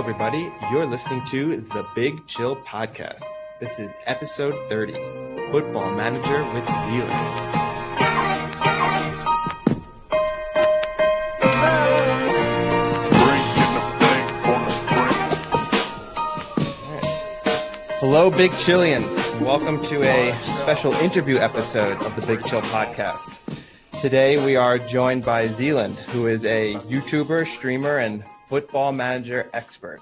everybody. You're listening to the Big Chill Podcast. This is episode 30, Football Manager with Zealand. Hello, Big Chillians. Welcome to a special interview episode of the Big Chill Podcast. Today we are joined by Zealand, who is a YouTuber, streamer, and football manager expert.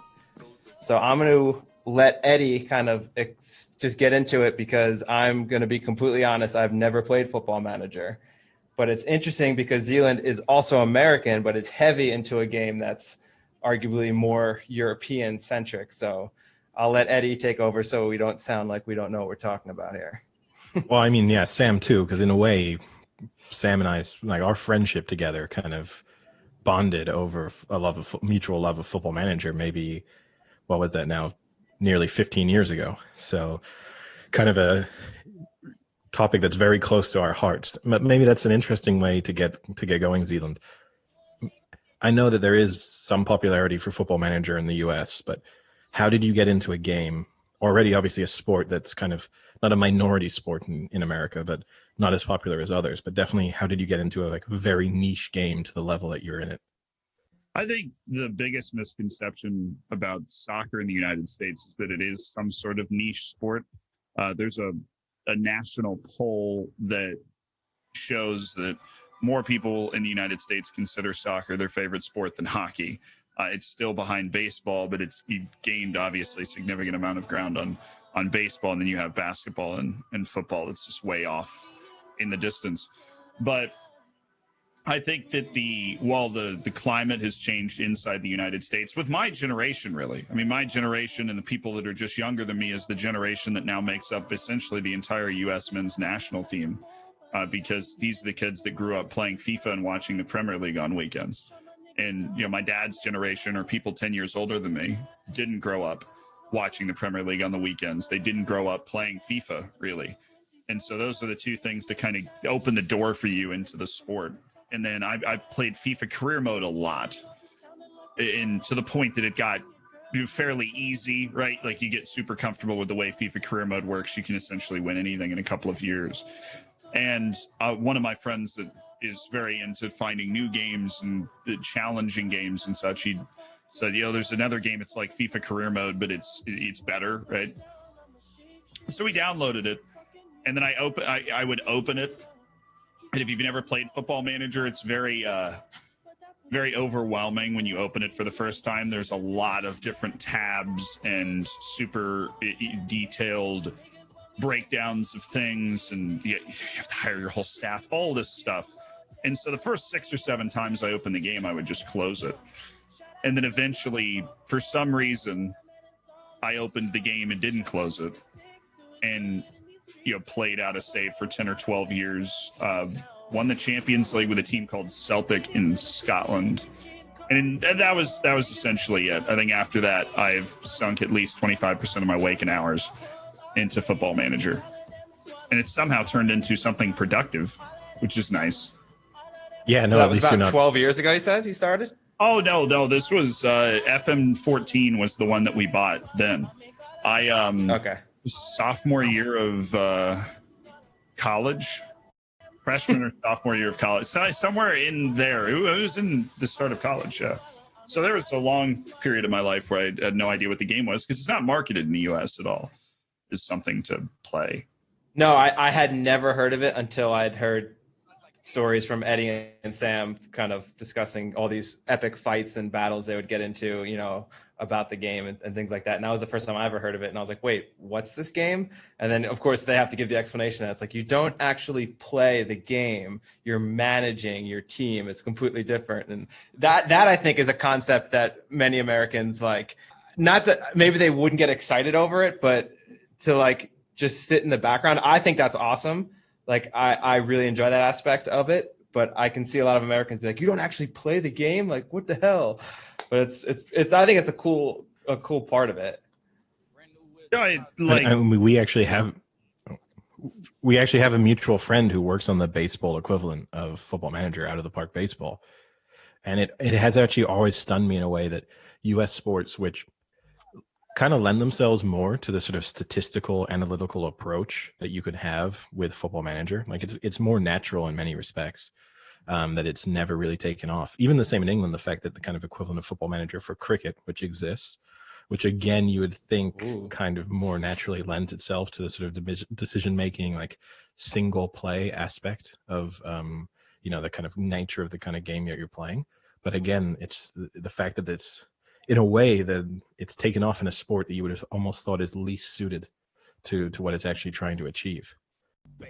So I'm going to let Eddie kind of just get into it because I'm going to be completely honest. I've never played Football Manager, but it's interesting because Zealand is also American, but is heavy into a game that's arguably more European centric. So I'll let Eddie take over so we don't sound like we don't know what we're talking about here. Well, I mean, yeah, Sam too, because in a way, Sam and I, like our friendship together kind of bonded over a mutual love of Football Manager. Maybe, what was that now? Nearly 15 years ago. So kind of a topic that's very close to our hearts. But maybe that's an interesting way to get going, Zealand. I know that there is some popularity for Football Manager in the US, but how did you get into a game, already obviously a sport that's kind of not a minority sport in America, but not as popular as others, but definitely how did you get into a very niche game to the level that you're in it? I think the biggest misconception about soccer in the United States is that it is some sort of niche sport. There's a national poll that shows that more people in the United States consider soccer their favorite sport than hockey. It's still behind baseball, but you've gained obviously a significant amount of ground on baseball, and then you have basketball and football that's just way off in the distance. But I think that while the climate has changed inside the United States with my generation, really. I mean, my generation and the people that are just younger than me is the generation that now makes up essentially the entire U.S. men's national team, because these are the kids that grew up playing FIFA and watching the Premier League on weekends. And, you know, my dad's generation, or people 10 years older than me, didn't grow up watching the Premier League on the weekends. They didn't grow up playing FIFA, really. And so those are the two things that kind of open the door for you into the sport. And then I played FIFA career mode a lot, and to the point that it got fairly easy, right? Like you get super comfortable with the way FIFA career mode works. You can essentially win anything in a couple of years. And one of my friends that is very into finding new games and the challenging games and such, he said, there's another game. It's like FIFA career mode, but it's better, right? So we downloaded it, and then I would open it. And if you've never played Football Manager, it's very overwhelming when you open it for the first time. There's a lot of different tabs and super detailed breakdowns of things, and you have to hire your whole staff, all this stuff. And so the first 6 or 7 times I opened the game, I would just close it. And then eventually, for some reason, I opened the game and didn't close it. And played out a save for 10 or 12 years, won the Champions League with a team called Celtic in Scotland. And that was essentially it. I think after that, I've sunk at least 25% of my waking hours into Football Manager. And it's somehow turned into something productive, which is nice. Yeah, no, so that at was least about you're not 12 years ago, you said you started? Oh, no, this was FM14 was the one that we bought then. Okay. Sophomore year of college, freshman or sophomore year of college, somewhere in there. It was in the start of college, yeah. So there was a long period of my life where I had no idea what the game was, because it's not marketed in the U.S. at all. It's something to play. No, I had never heard of it until I'd heard stories from Eddie and Sam kind of discussing all these epic fights and battles they would get into, about the game and things like that. And that was the first time I ever heard of it. And I was like, wait, what's this game? And then, of course, they have to give the explanation. It's like, you don't actually play the game. You're managing your team. It's completely different. And that I think is a concept that many Americans like, not that maybe they wouldn't get excited over it, but to like just sit in the background. I think that's awesome. Like, I really enjoy that aspect of it, but I can see a lot of Americans be like, you don't actually play the game? Like, what the hell? But it's I think it's a cool part of it. We actually have a mutual friend who works on the baseball equivalent of Football Manager, Out of the Park Baseball. And it has actually always stunned me in a way that US sports, which kind of lend themselves more to the sort of statistical analytical approach that you could have with Football Manager. Like it's more natural in many respects, that it's never really taken off. Even the same in England, the fact that the kind of equivalent of Football Manager for cricket, which exists, which again you would think kind of more naturally lends itself to the sort of decision making, like single play aspect of the kind of nature of the kind of game that you're playing. But again, it's the fact that it's in a way that it's taken off in a sport that you would have almost thought is least suited to what it's actually trying to achieve.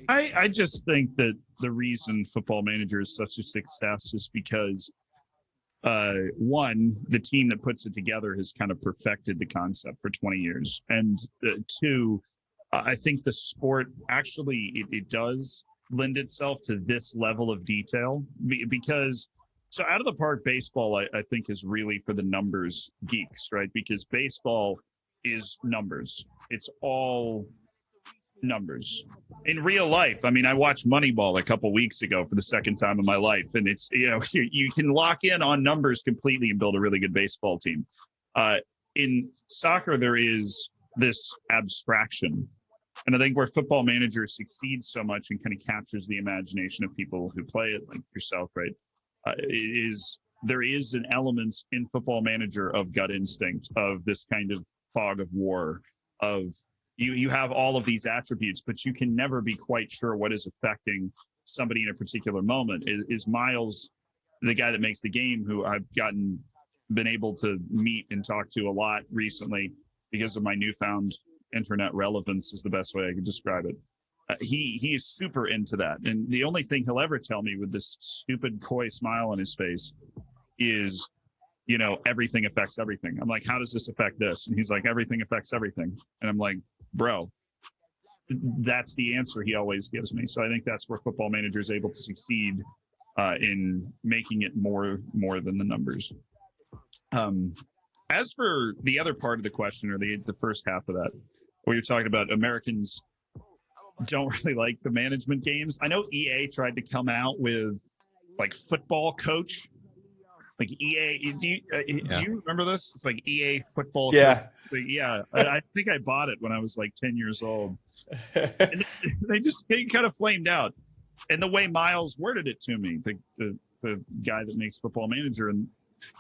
I just think that the reason Football Manager is such a success is because one, the team that puts it together has kind of perfected the concept for 20 years. And two, I think the sport actually, it does lend itself to this level of detail because so out of the park baseball, I think is really for the numbers geeks, right? Because baseball is numbers. It's all numbers. In real life, I mean, I watched Moneyball a couple weeks ago for the second time in my life, and it's, you can lock in on numbers completely and build a really good baseball team. In soccer, there is this abstraction. And I think where Football Manager succeeds so much and kind of captures the imagination of people who play it, like yourself, right? There is an element in Football Manager of gut instinct, of this kind of fog of war, of you have all of these attributes, but you can never be quite sure what is affecting somebody in a particular moment. Is Miles the guy that makes the game, who I've been able to meet and talk to a lot recently because of my newfound internet relevance is the best way I could describe it. He is super into that. And the only thing he'll ever tell me with this stupid coy smile on his face is, everything affects everything. I'm like, how does this affect this? And he's like, everything affects everything. And I'm like, bro, that's the answer he always gives me. So I think that's where Football Manager is able to succeed in making it more than the numbers. As for the other part of the question, or the first half of that, where you're talking about Americans don't really like the management games. I know EA tried to come out with like football coach, like EA. Do you remember this? It's like EA football. Yeah. Coach. Yeah. I think I bought it when I was like 10 years old. And they kind of flamed out. And the way Miles worded it to me, the guy that makes Football Manager, and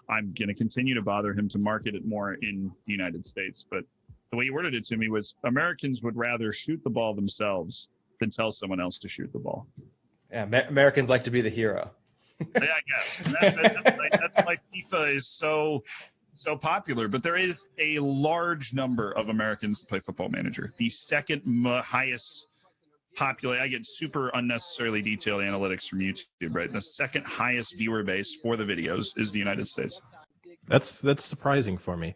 I'm going to continue to bother him to market it more in the United States, but the way he worded it to me was Americans would rather shoot the ball themselves than tell someone else to shoot the ball. Yeah, Americans like to be the hero. Yeah, I guess. That's why FIFA is so popular. But there is a large number of Americans that play Football Manager. The second highest popular, I get super unnecessarily detailed analytics from YouTube, right? The second highest viewer base for the videos is the United States. That's surprising for me.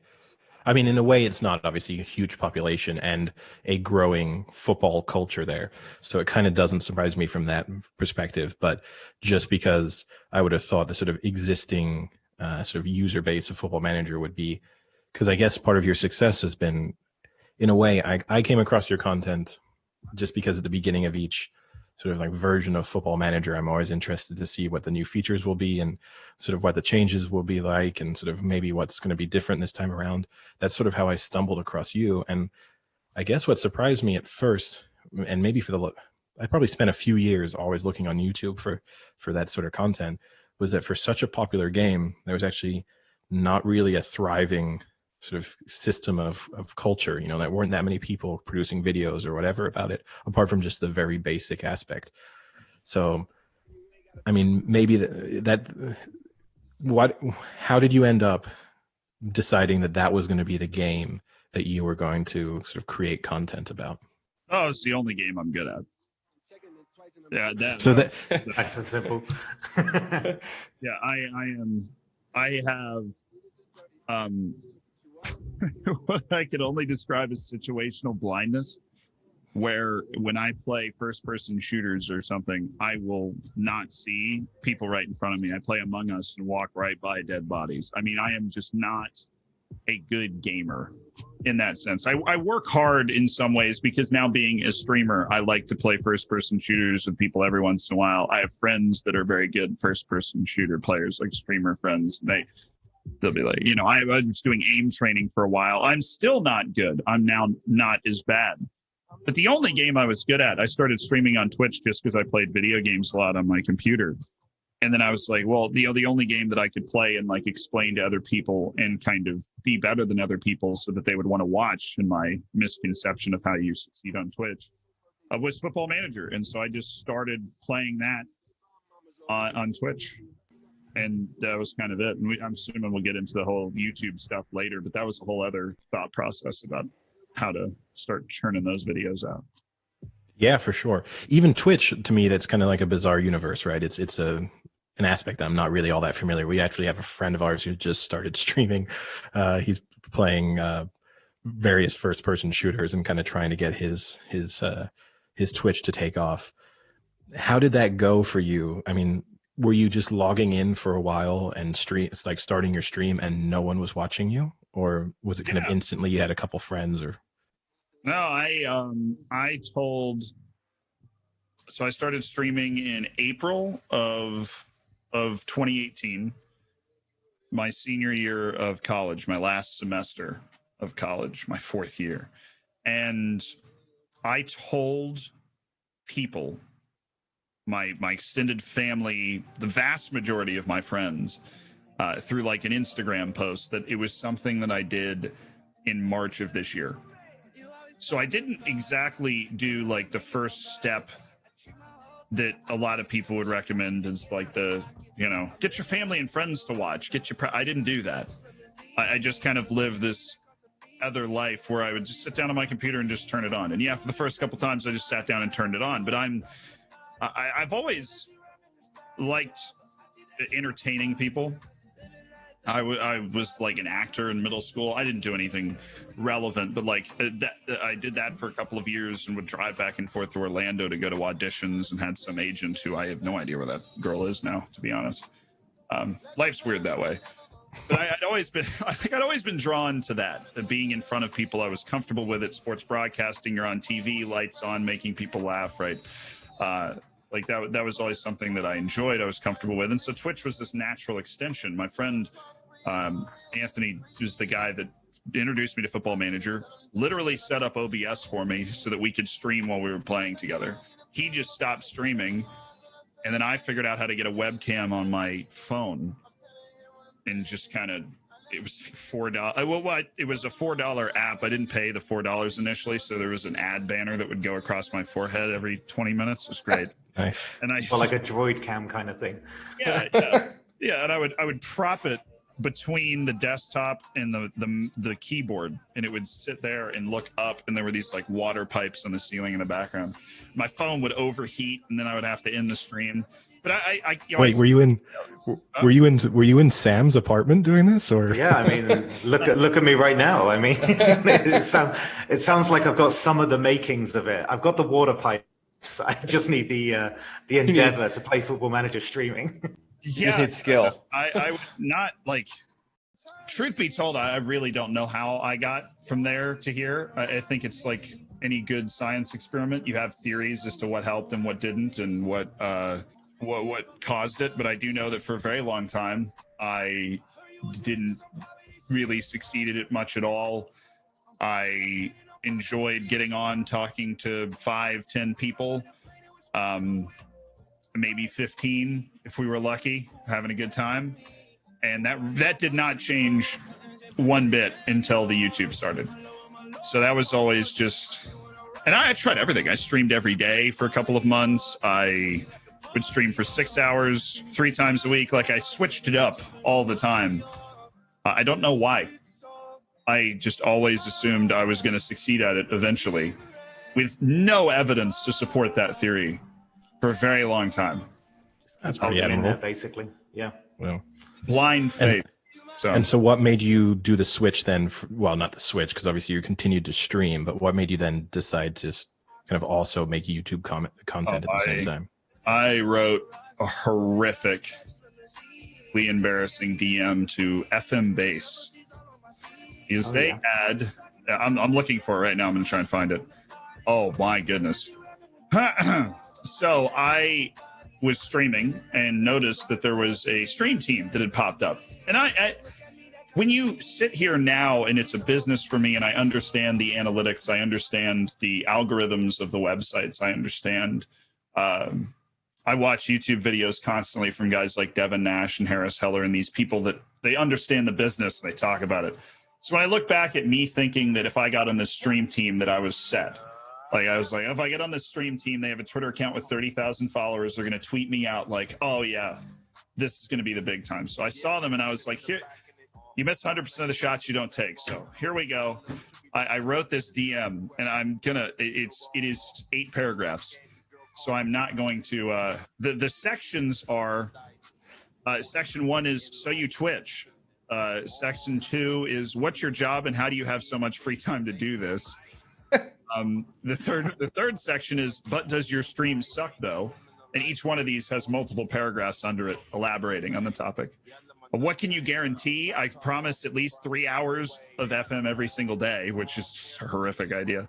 I mean, in a way, it's not obviously a huge population and a growing football culture there. So it kind of doesn't surprise me from that perspective. But just because I would have thought the sort of existing sort of user base of Football Manager would be, because I guess part of your success has been, in a way, I came across your content just because at the beginning of each sort of like version of Football Manager, I'm always interested to see what the new features will be and sort of what the changes will be like and sort of maybe what's going to be different this time around. That's sort of how I stumbled across you. And I guess what surprised me at first, and maybe I probably spent a few years always looking on YouTube for that sort of content, was that for such a popular game, there was actually not really a thriving sort of system of culture, that weren't that many people producing videos or whatever about it, apart from just the very basic aspect. So, I mean, maybe how did you end up deciding that was going to be the game that you were going to sort of create content about? Oh, it's the only game I'm good at. Yeah, that's simple. Yeah, I have what I could only describe as situational blindness, where when I play first-person shooters or something, I will not see people right in front of me. I play Among Us and walk right by dead bodies. I mean, I am just not a good gamer in that sense. I work hard in some ways because now being a streamer, I like to play first person shooters with people every once in a while. I have friends that are very good first person shooter players, like streamer friends. They'll be like, you know, I was doing aim training for a while. I'm still not good. I'm now not as bad. But the only game I was good at, I started streaming on Twitch just because I played video games a lot on my computer. And then I was like, well, the only game that I could play and like explain to other people and kind of be better than other people so that they would want to watch, in my misconception of how you succeed on Twitch, was Football Manager. And so I just started playing that on Twitch. And that was kind of it. And I'm assuming we'll get into the whole YouTube stuff later, but that was a whole other thought process about how to start churning those videos out. Yeah, for sure. Even Twitch, to me, that's kind of like a bizarre universe, right? It's an aspect that I'm not really all that familiar. We actually have a friend of ours who just started streaming. He's playing various first person shooters and kind of trying to get his Twitch to take off. How did that go for you? I mean, were you just logging in for a while and it's like starting your stream and no one was watching you, or was it kind of instantly you had a couple friends? Or no, I started streaming in April of 2018, my senior year of college, my last semester of college, my fourth year. And I told people, my extended family, the vast majority of my friends, through like an Instagram post, that it was something that I did in March of this year. So I didn't exactly do like the first step that a lot of people would recommend, is like the, you know, get your family and friends to watch, I didn't do that. I just kind of lived this other life where I would just sit down on my computer and just turn it on. And yeah, for the first couple times I just sat down and turned it on, but I've always liked entertaining people. I was like an actor in middle school. I didn't do anything relevant, but like I did that for a couple of years and would drive back and forth to Orlando to go to auditions, and had some agent who I have no idea where that girl is now, to be honest. Life's weird that way. But I think I'd always been drawn to that, being in front of people. I was comfortable with it. Sports broadcasting, you're on TV, lights on, making people laugh, right? Like that was always something that I enjoyed, I was comfortable with. And so Twitch was this natural extension. My friend Anthony, who's the guy that introduced me to Football Manager, literally set up OBS for me so that we could stream while we were playing together. He just stopped streaming, and then I figured out how to get a webcam on my phone, and just kind of, it was $4. Well, it was a $4 app. I didn't pay the $4 initially, so there was an ad banner that would go across my forehead every 20 minutes. It was great. Nice. And like a droid cam kind of thing. Yeah. And I would prop it between the desktop and the keyboard, and it would sit there and look up, and there were these like water pipes on the ceiling in the background. My phone would overheat, and then I would have to end the stream. But wait, were you in Sam's apartment doing this, or? Yeah, I mean, look at me right now. I mean, it sounds like I've got some of the makings of it. I've got the water pipes. I just need the endeavor to play Football Manager streaming. You just need skill. I would not, like, truth be told, I really don't know how I got from there to here. I think it's like any good science experiment. You have theories as to what helped and what didn't, and what caused it. But I do know that for a very long time, I didn't really succeed at it much at all. I enjoyed getting on, talking to 5-10 people, maybe 15 if we were lucky, having a good time. And that did not change one bit until the YouTube started. So that was always just, and I tried everything. I streamed every day for a couple of months. I would stream for 6 hours, 3 times a week. Like, I switched it up all the time. I don't know why. I just always assumed I was going to succeed at it eventually, with no evidence to support that theory for a very long time. That's pretty admirable. Basically, yeah. Well, blind faith. So what made you do the switch then? Well, not the switch, because obviously you continued to stream, but what made you then decide to kind of also make YouTube content at the same time? I wrote a horrifically embarrassing DM to FM Base, is Oh, they yeah. had. I'm looking for it right now. I'm going to try and find it. Oh my goodness. So I was streaming and noticed that there was a stream team that had popped up, and I when you sit here now and it's a business for me and I understand the analytics, I understand the algorithms of the websites, I understand. I watch YouTube videos constantly from guys like Devin Nash and Harris Heller and these people that they understand the business and they talk about it. So when I look back at me thinking that if I got on this stream team that I was set, like I was like, if I get on this stream team, they have a Twitter account with 30,000 followers. They're going to tweet me out like, oh yeah, this is going to be the big time. So I saw them and I was like, here, you miss 100% of the shots you don't take. So here we go. I wrote this DM and I'm gonna. It is 8 paragraphs. So I'm not going to. The sections are. Section 1 is so you Twitch. Section 2 is what's your job and how do you have so much free time to do this. The third section is but does your stream suck though? And each one of these has multiple paragraphs under it elaborating on the topic. What can you guarantee? I promised at least 3 hours of FM every single day, which is a horrific idea.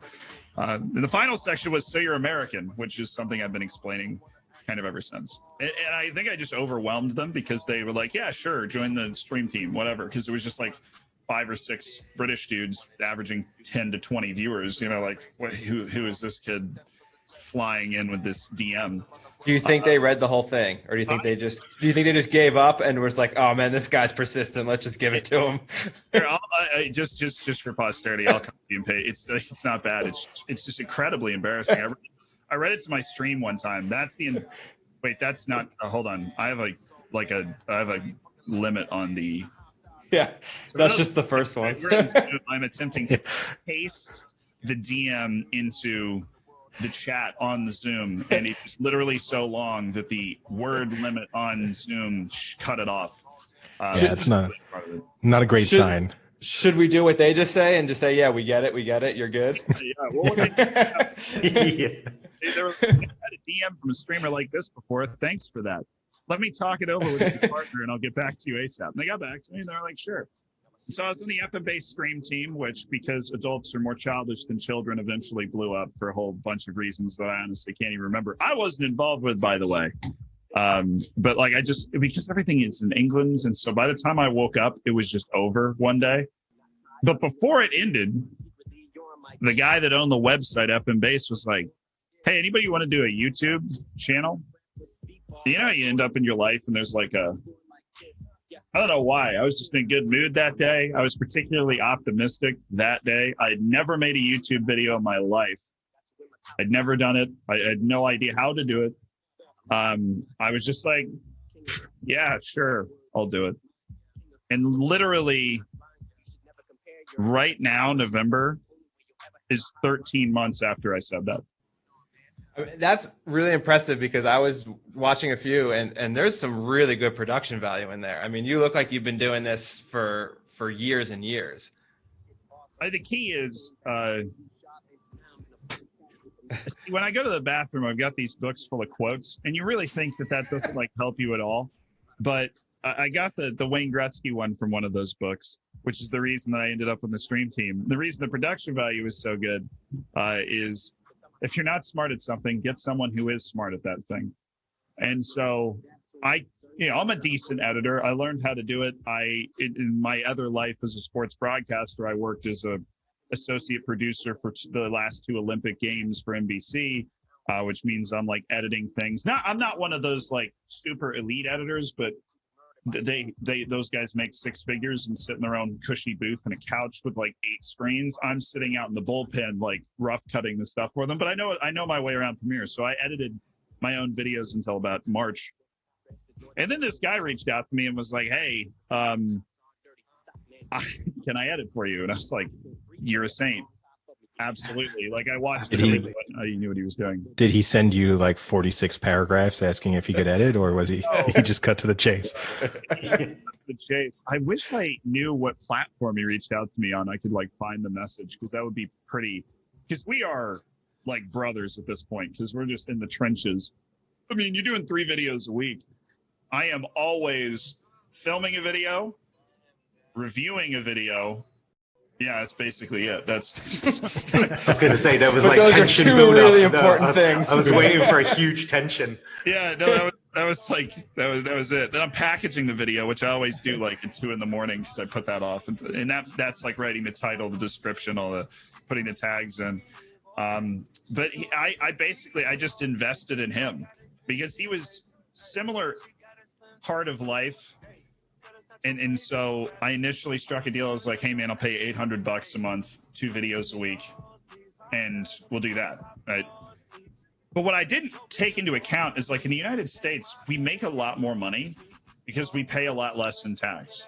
And the final section was so you're American, which is something I've been explaining kind of ever since. And I think I just overwhelmed them because they were like, yeah, sure, join the stream team, whatever. Because it was just like 5 or 6 British dudes averaging 10 to 20 viewers. You know, like who is this kid flying in with this DM? Do you think they read the whole thing, or do you think they just gave up and was like, "Oh man, this guy's persistent. Let's just give it to him." Here, just for posterity, I'll copy and paste. It's not bad. It's just incredibly embarrassing. I read it to my stream one time. That's not. Hold on. I have a limit on the. Yeah, that's just the first one. I'm attempting to paste the DM into the chat on the Zoom, and it's literally so long that the word limit on Zoom cut it off. Yeah, it's not a great sign. Should we do what they just say and just say, yeah, we get it, you're good? Yeah, well, yeah. There was, I had a DM from a streamer like this before. Thanks for that. Let me talk it over with your partner and I'll get back to you ASAP. And they got back to me and they're like, sure. So I was on the FM-based stream team, which because adults are more childish than children, eventually blew up for a whole bunch of reasons that I honestly can't even remember. I wasn't involved with, by the way. But like because everything is in England. And so by the time I woke up, it was just over one day. But before it ended, the guy that owned the website FM Base was like, hey, anybody want to do a YouTube channel? You know, you end up in your life and there's like I don't know why. I was just in a good mood that day. I was particularly optimistic that day. I had never made a YouTube video in my life. I'd never done it. I had no idea how to do it. I was just like, yeah, sure, I'll do it. And literally right now, November is 13 months after I said that. I mean, that's really impressive because I was watching a few and there's some really good production value in there. I mean, you look like you've been doing this for years and years. The key is when I go to the bathroom, I've got these books full of quotes, and you really think that doesn't like help you at all. But I got the Wayne Gretzky one from one of those books, which is the reason that I ended up on the stream team. The reason the production value is so good is if you're not smart at something, get someone who is smart at that thing. And so I'm a decent editor. I learned how to do it. In my other life as a sports broadcaster, I worked as a associate producer for the last 2 Olympic Games for NBC, which means I'm like editing things. Now, I'm not one of those like super elite editors, but those guys make 6 figures and sit in their own cushy booth and a couch with like 8 screens. I'm sitting out in the bullpen, like rough cutting the stuff for them. But I know my way around Premiere. So I edited my own videos until about March. And then this guy reached out to me and was like, hey, can I edit for you? And I was like, you're a saint. Absolutely. Like I watched it. I knew what he was doing. Did he send you like 46 paragraphs asking if he could edit, or was he just cut to the chase? The chase. I wish I knew what platform he reached out to me on. I could like find the message, because that would be pretty, because we are like brothers at this point, because we're just in the trenches. I mean, you're doing 3 videos a week. I am always filming a video, reviewing a video, Yeah, that's basically it. That's. I was going to say there was But like those are tension two build really up. important I was, things. I was waiting for a huge tension. Yeah, no, that was it. Then I'm packaging the video, which I always do like at 2 a.m. because I put that off, and that's like writing the title, the description, all the putting the tags in. But I just invested in him because he was similar part of life. And so I initially struck a deal. I was like, hey man, I'll pay $800 a month, 2 videos a week, and we'll do that. Right. But what I didn't take into account is like in the United States, we make a lot more money because we pay a lot less in tax.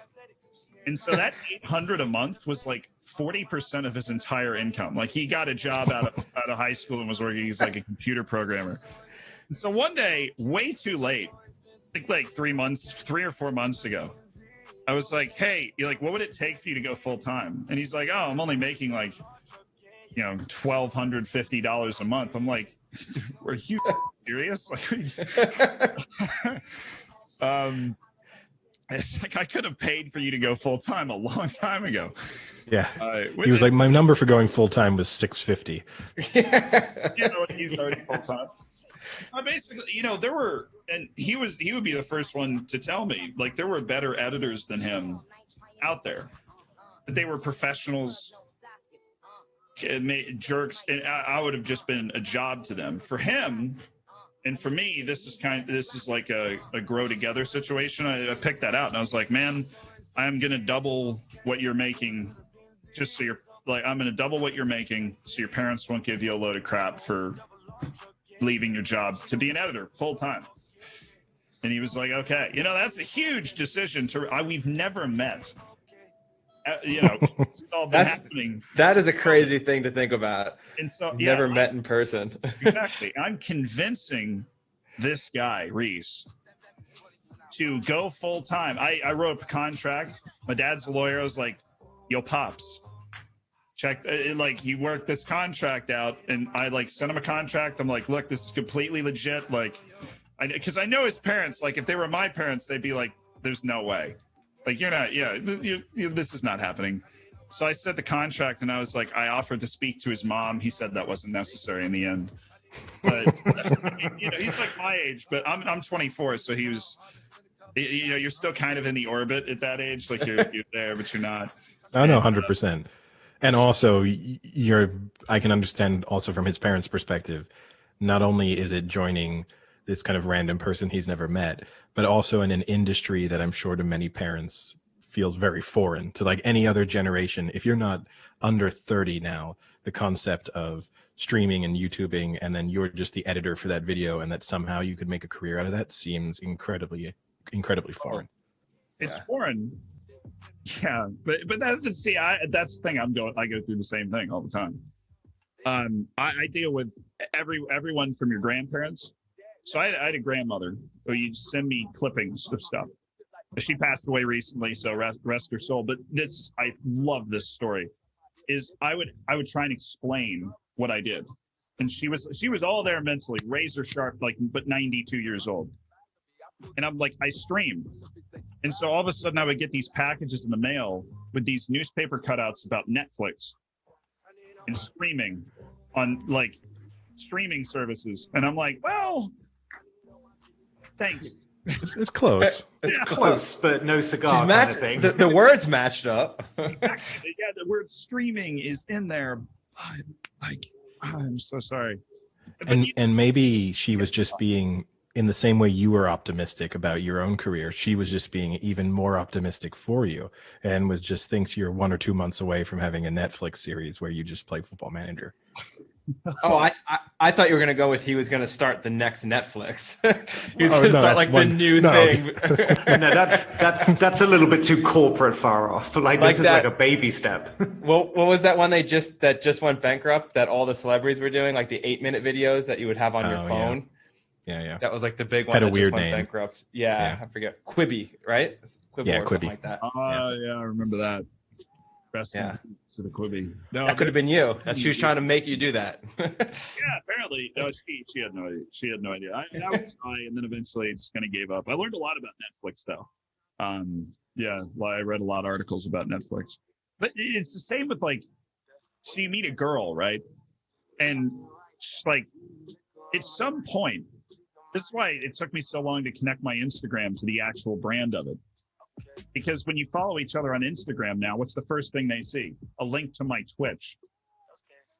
And so that $800 a month was like 40% of his entire income. Like he got a job out of high school and was working. He's like a computer programmer. And so one day, way too late, I think like 3 or 4 months ago, I was like, hey, you're like, what would it take for you to go full time? And he's like, oh, I'm only making like, $1,250 a month. I'm like, are you serious? Like, it's like I could have paid for you to go full time a long time ago. Yeah, he was like, my number for going full time was $650. He's already full time. Basically, there were, and he would be the first one to tell me, like there were better editors than him out there. They were professionals, jerks, and I would have just been a job to them. For him, and for me, this is like a grow together situation. I picked that out, and I was like, man, I'm gonna double what you're making, just so you're like, I'm gonna double what you're making, so your parents won't give you a load of crap for leaving your job to be an editor full time. And he was like, okay, that's a huge decision we've never met. It's all been happening. That is a crazy thing to think about. And so never met in person. Exactly. I'm convincing this guy, Reese, to go full time. I wrote a contract. My dad's a lawyer. I was like, yo, Pops, check, like he worked this contract out, and I like sent him a contract. I'm like, look, this is completely legit. Like, because I know his parents, like if they were my parents, they'd be like, there's no way. Like, you're not, this is not happening. So I said the contract, and I was like, I offered to speak to his mom. He said that wasn't necessary in the end. But, he's like my age, but I'm 24. So he was, you're still kind of in the orbit at that age. Like you're there, but you're not. Oh, no, 100%. And also, I can understand also from his parents' perspective, not only is it joining this kind of random person he's never met, but also in an industry that I'm sure to many parents feels very foreign to like any other generation. If you're not under 30 now, the concept of streaming and YouTubing, and then you're just the editor for that video, and that somehow you could make a career out of that seems incredibly foreign. It's foreign. Yeah, but that's the thing. I go through the same thing all the time. I deal with everyone from your grandparents. So I had a grandmother who you'd send me clippings of stuff. She passed away recently, so rest her soul. But I love this story. Is I would try and explain what I did, and she was all there mentally, razor sharp, like, but 92 years old. And I'm like, I streamed. And so all of a sudden I would get these packages in the mail with these newspaper cutouts about Netflix and streaming on like streaming services. And I'm like, well, thanks. It's close. It's close, but no cigar kind of thing. The words matched up. Exactly. Yeah, the word streaming is in there. I'm so sorry. And maybe she was just being, in the same way you were optimistic about your own career, she was just being even more optimistic for you, and thinks you're 1 or 2 months away from having a Netflix series where you just play Football Manager. Oh, I thought you were going to go with he was going to start the next Netflix. He was going to start like the new thing. No, that's a little bit too corporate far off. Like this is like a baby step. Well, what was that one that just went bankrupt that all the celebrities were doing, like the 8-minute videos that you would have on your phone? Yeah. That was like the big one Had a that weird just went name. Bankrupt. Yeah, I forget. Quibi, right? Quibi or Quibi. something like that. Yeah, I remember that. Best to the Quibi. No, that could have been you. That she was trying to make you do that. Yeah, apparently. No, she had no idea. She had no idea. I would try, and then eventually just kind of gave up. I learned a lot about Netflix, though. Yeah, well, I read a lot of articles about Netflix. But it's the same with like, so you meet a girl, right? And she's like, at some point, this is why it took me so long to connect my Instagram to the actual brand of it. Because when you follow each other on Instagram now, what's the first thing they see? A link to my Twitch.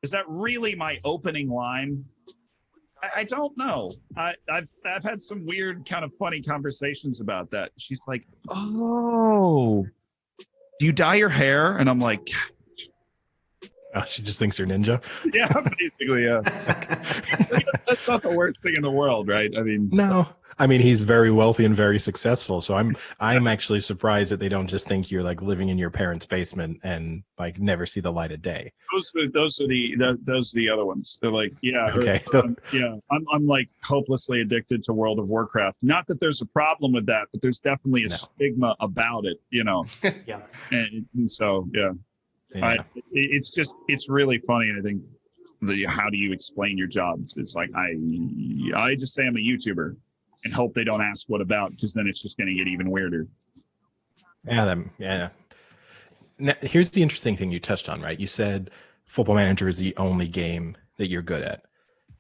Is that really my opening line? I don't know. I've had some weird kind of funny conversations about that. She's like, "Oh, do you dye your hair?" And I'm like, She just thinks you're ninja. "Yeah, basically, yeah." That's not the worst thing in the world, right? I mean, No, I mean he's very wealthy and very successful. So I'm actually surprised that they don't just think you're like living in your parents' basement and like never see the light of day. those are the other ones. They're like, yeah, Okay. I'm like hopelessly addicted to World of Warcraft. Not that there's a problem with that, but there's definitely a stigma about it, you know. Yeah. And so, yeah. Yeah. It's really funny. I think how do you explain your job? It's like I just say I'm a YouTuber and hope they don't ask what about, because then it's just going to get even weirder. Yeah. Now, here's the interesting thing you touched on, right? You said Football Manager is the only game that you're good at.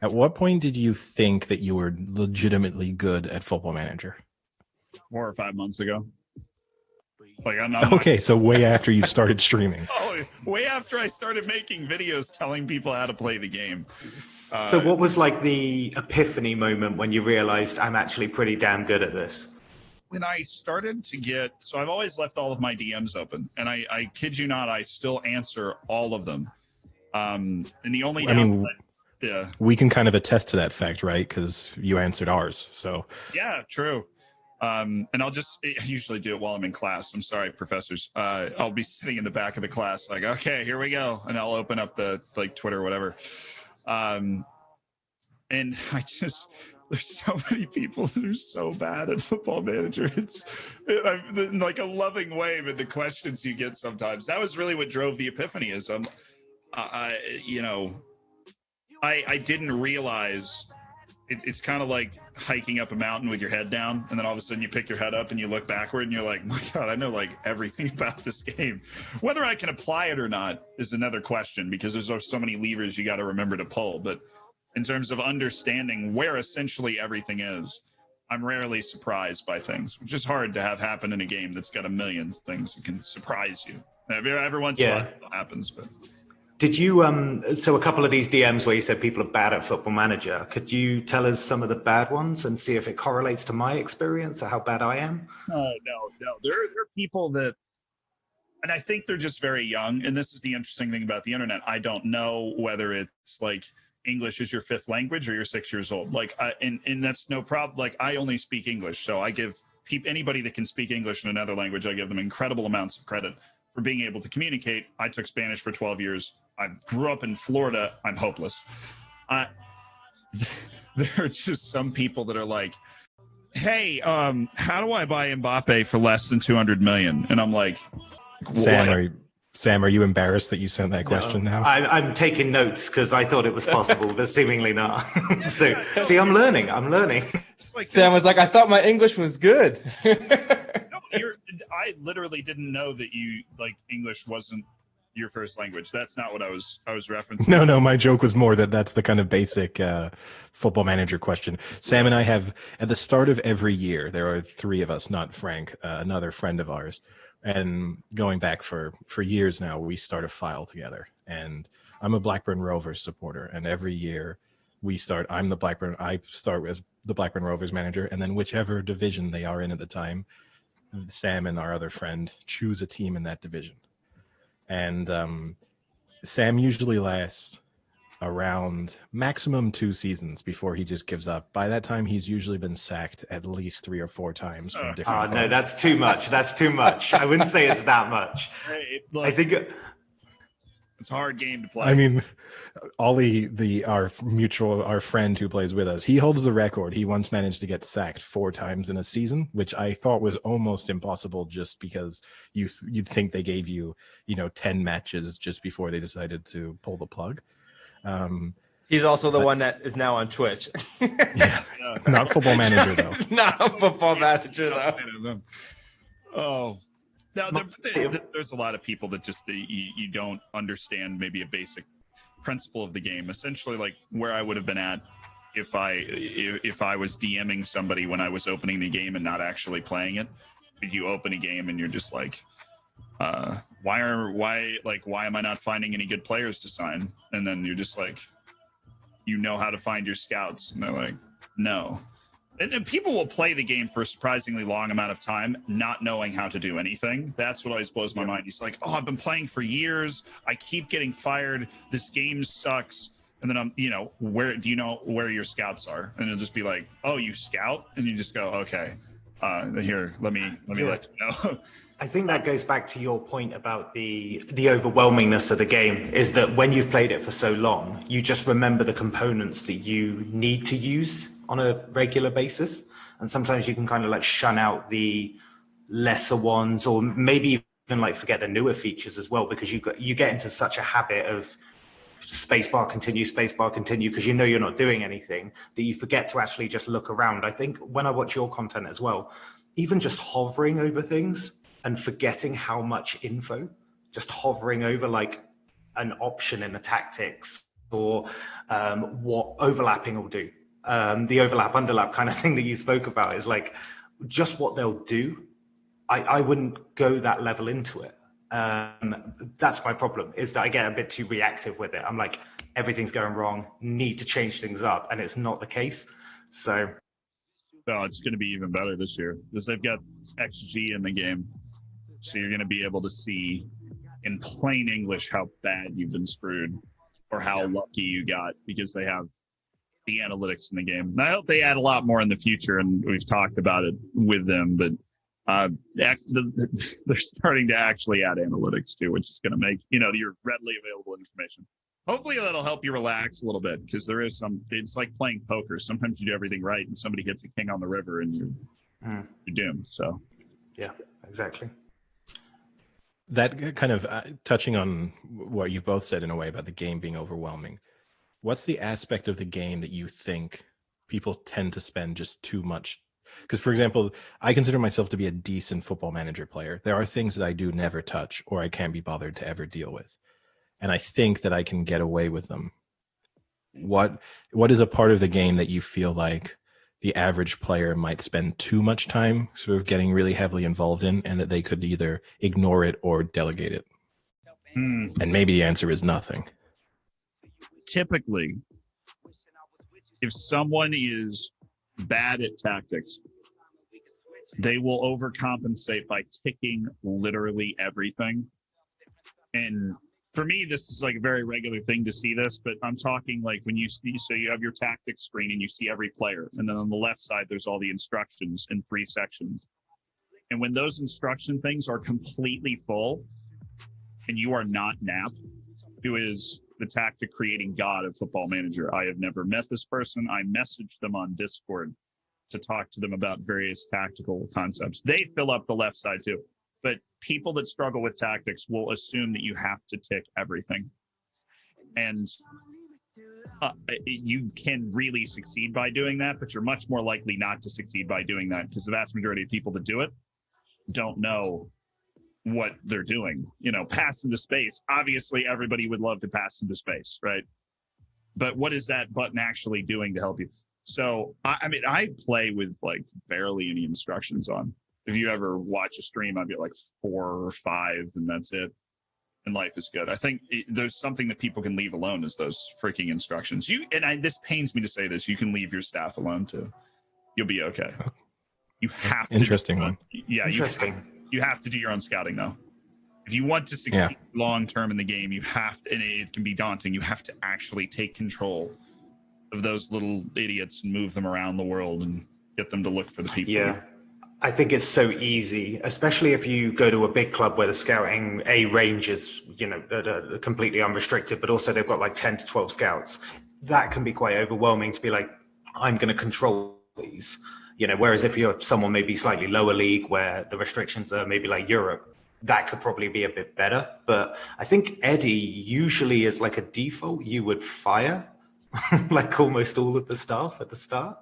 At what point did you think that you were legitimately good at Football Manager? 4 or 5 months ago. Like I'm okay, so way after you started streaming. Oh, way after I started making videos telling people how to play the game. So what was like the epiphany moment when you realized I'm actually pretty damn good at this? When I started to get, so I've always left all of my DMs open, and I kid you not, I still answer all of them. And the only yeah, we can kind of attest to that fact, right? Because you answered ours. So yeah, true. And I usually do it while I'm in class. I'm sorry, professors. I'll be sitting in the back of the class, like, okay, here we go, and I'll open up the like Twitter or whatever. And there's so many people that are so bad at Football Manager. It's in like a loving way, but the questions you get sometimes, that was really what drove the epiphany. Is I didn't realize it's kind of like hiking up a mountain with your head down, and then all of a sudden you pick your head up and you look backward and you're like, my God, I know like everything about this game. Whether I can apply it or not is another question, because there's so many levers you got to remember to pull. But in terms of understanding where essentially everything is, I'm rarely surprised by things, which is hard to have happen in a game that's got a million things that can surprise you. Every once in a while it happens, but... Did you, so a couple of these DMs where you said people are bad at Football Manager, could you tell us some of the bad ones and see if it correlates to my experience or how bad I am? No. There are people that, and I think they're just very young. And this is the interesting thing about the internet. I don't know whether it's like English is your 5th language or you're 6 years old. Like, and that's no problem. Like, I only speak English. So I give anybody that can speak English in another language, I give them incredible amounts of credit for being able to communicate. I took Spanish for 12 years. I grew up in Florida. I'm hopeless. There are just some people that are like, hey, how do I buy Mbappe for less than 200 million? And I'm like, Sam, are you embarrassed that you sent that question now? I'm taking notes because I thought it was possible, but seemingly not. So, see, I'm learning. Like, Sam was like, I thought my English was good. I literally didn't know that you like English wasn't your first language. That's not what I was referencing. No, my joke was more that's the kind of basic Football Manager question. Sam and I have, at the start of every year, there are 3 of us, not Frank, another friend of ours, and going back for years now, we start a file together. And I'm a Blackburn Rovers supporter, and every year I start as the Blackburn Rovers manager, and then whichever division they are in at the time, Sam and our other friend choose a team in that division. And Sam usually lasts around maximum 2 seasons before he just gives up. By that time, he's usually been sacked at least 3 or 4 times from different clubs. No, that's too much. That's too much. I wouldn't say it's that much. I think it's a hard game to play. I mean, Ollie, our friend who plays with us, he holds the record. He once managed to get sacked 4 times in a season, which I thought was almost impossible, just because you'd think they gave you 10 matches just before they decided to pull the plug. He's also the one that is now on Twitch. Yeah, not Football Manager though. Not Football Manager though. Oh, No, there's a lot of people that just you don't understand maybe a basic principle of the game. Essentially, like where I would have been at if I was DMing somebody when I was opening the game and not actually playing it. You open a game and you're just like, why am I not finding any good players to sign? And then you're just like, you know how to find your scouts, and they're like, no. And then people will play the game for a surprisingly long amount of time, not knowing how to do anything. That's what always blows my mind. He's like, oh, I've been playing for years. I keep getting fired. This game sucks. And then where do you know where your scouts are? And it'll just be like, oh, you scout? And you just go, okay, here, let me let you know. I think that goes back to your point about the overwhelmingness of the game, is that when you've played it for so long, you just remember the components that you need to use on a regular basis. And sometimes you can kind of like shun out the lesser ones, or maybe even like forget the newer features as well, because you get into such a habit of spacebar continue, because you know you're not doing anything, that you forget to actually just look around. I think when I watch your content as well, even just hovering over things and forgetting how much info, just hovering over like an option in the tactics, or what overlapping will do. The overlap underlap kind of thing that you spoke about is like just what they'll do. I wouldn't go that level into it. That's my problem, is that I get a bit too reactive with it. I'm like, everything's going wrong, need to change things up, and it's not the case. So it's going to be even better this year because they've got XG in the game, so you're going to be able to see in plain English how bad you've been screwed or how lucky you got, because they have the analytics in the game. And I hope they add a lot more in the future, and we've talked about it with them, but they're starting to actually add analytics too, which is going to make your readily available information. Hopefully that'll help you relax a little bit, because there is it's like playing poker. Sometimes you do everything right and somebody hits a king on the river and you're doomed. So yeah, exactly. That kind of touching on what you've both said in a way about the game being overwhelming. What's the aspect of the game that you think people tend to spend just too much? Because, for example, I consider myself to be a decent Football Manager player. There are things that I do never touch or I can't be bothered to ever deal with. And I think that I can get away with them. What is a part of the game that you feel like the average player might spend too much time sort of getting really heavily involved in, and that they could either ignore it or delegate it? And maybe the answer is nothing. Typically, if someone is bad at tactics, they will overcompensate by ticking literally everything. And for me, this is like a very regular thing to see this, but I'm talking like when you see, so you have your tactics screen and you see every player, and then on the left side there's all the instructions in 3 sections. And when those instruction things are completely full and you are not Nap, who is the tactic creating god of Football Manager. I have never met this person. I messaged them on Discord to talk to them about various tactical concepts. They fill up the left side too. But people that struggle with tactics will assume that you have to tick everything. And you can really succeed by doing that, but you're much more likely not to succeed by doing that, because the vast majority of people that do it don't know what they're doing. Pass into space. Obviously, everybody would love to pass into space, right? But what is that button actually doing to help you? So, I play with like barely any instructions on. If you ever watch a stream, I'd get like 4 or 5, and that's it. And life is good. I think there's something that people can leave alone is those freaking instructions. This pains me to say this, you can leave your staff alone too. You'll be okay. You have to. Interesting one. Yeah, Interesting. You have to do your own scouting though. If you want to succeed long term in the game, you have to, and it can be daunting, you have to actually take control of those little idiots and move them around the world and get them to look for the people. Yeah. I think it's so easy, especially if you go to a big club where the scouting range is, completely unrestricted, but also they've got like 10 to 12 scouts. That can be quite overwhelming to be like, I'm going to control these, whereas if you're someone maybe slightly lower league where the restrictions are maybe like Europe, that could probably be a bit better. But I think Eddie usually is like a default, you would fire like almost all of the staff at the start.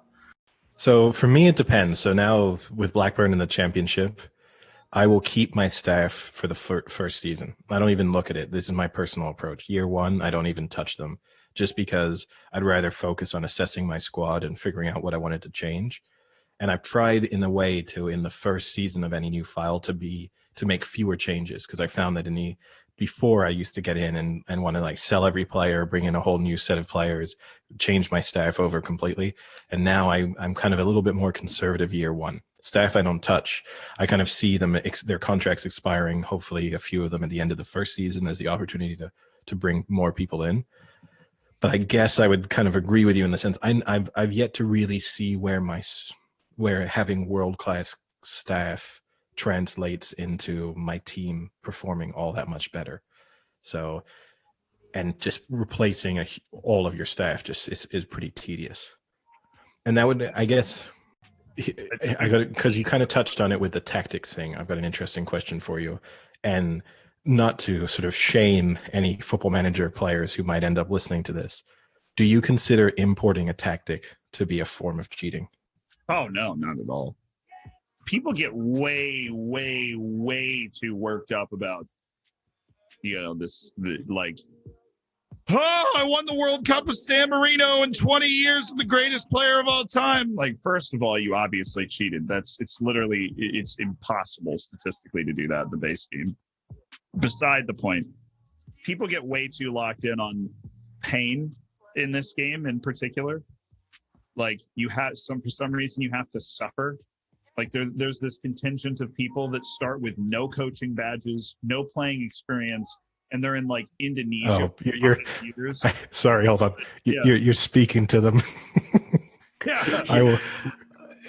So for me, it depends. So now with Blackburn in the championship, I will keep my staff for the first season. I don't even look at it. This is my personal approach. Year one, I don't even touch them, just because I'd rather focus on assessing my squad and figuring out what I wanted to change. And I've tried in a way to, in the first season of any new file, to make fewer changes, because I found that before I used to get in and want to like sell every player, bring in a whole new set of players, change my staff over completely. And now I'm kind of a little bit more conservative year one. Staff I don't touch. I kind of see them, their contracts expiring, hopefully a few of them at the end of the first season as the opportunity to bring more people in. But I guess I would kind of agree with you in the sense I've yet to really see where having world-class staff translates into my team performing all that much better. So, and just replacing all of your staff just is pretty tedious. And that would, I guess, because you kind of touched on it with the tactics thing. I've got an interesting question for you, and not to sort of shame any Football Manager players who might end up listening to this. Do you consider importing a tactic to be a form of cheating? Oh, no, not at all. People get way, way, way too worked up about, I won the World Cup with San Marino in 20 years, the greatest player of all time. Like, first of all, you obviously cheated. It's impossible statistically to do that in the base game. Beside the point, people get way too locked in on pain in this game in particular. Like, for some reason you have to suffer. Like, there's this contingent of people that start with no coaching badges, no playing experience, and they're in like Indonesia. Oh, you're sorry, hold on. You're speaking to them. Yeah. I will.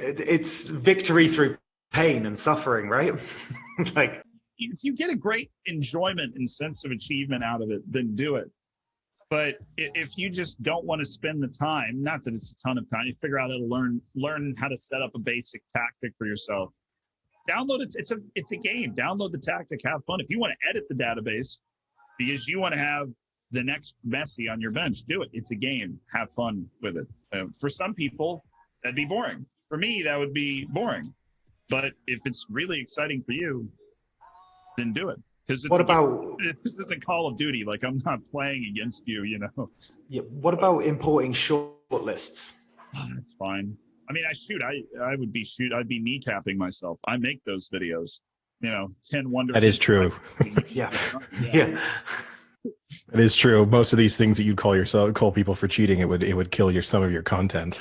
It's victory through pain and suffering, right? Like, if you get a great enjoyment and sense of achievement out of it, then do it. But if you just don't want to spend the time, not that it's a ton of time, you figure out how to learn how to set up a basic tactic for yourself. Download it. It's a game. Download the tactic. Have fun. If you want to edit the database because you want to have the next Messi on your bench, do it. It's a game. Have fun with it. For some people, that'd be boring. For me, that would be boring. But if it's really exciting for you, then do it. Because this isn't Call of Duty. Like, I'm not playing against you, Yeah. What about importing short lists? That's fine. I mean, I'd be kneecapping myself. I make those videos. 10 wonder. That is true. Yeah. It is true. Most of these things that you'd call people for cheating, it would kill some of your content.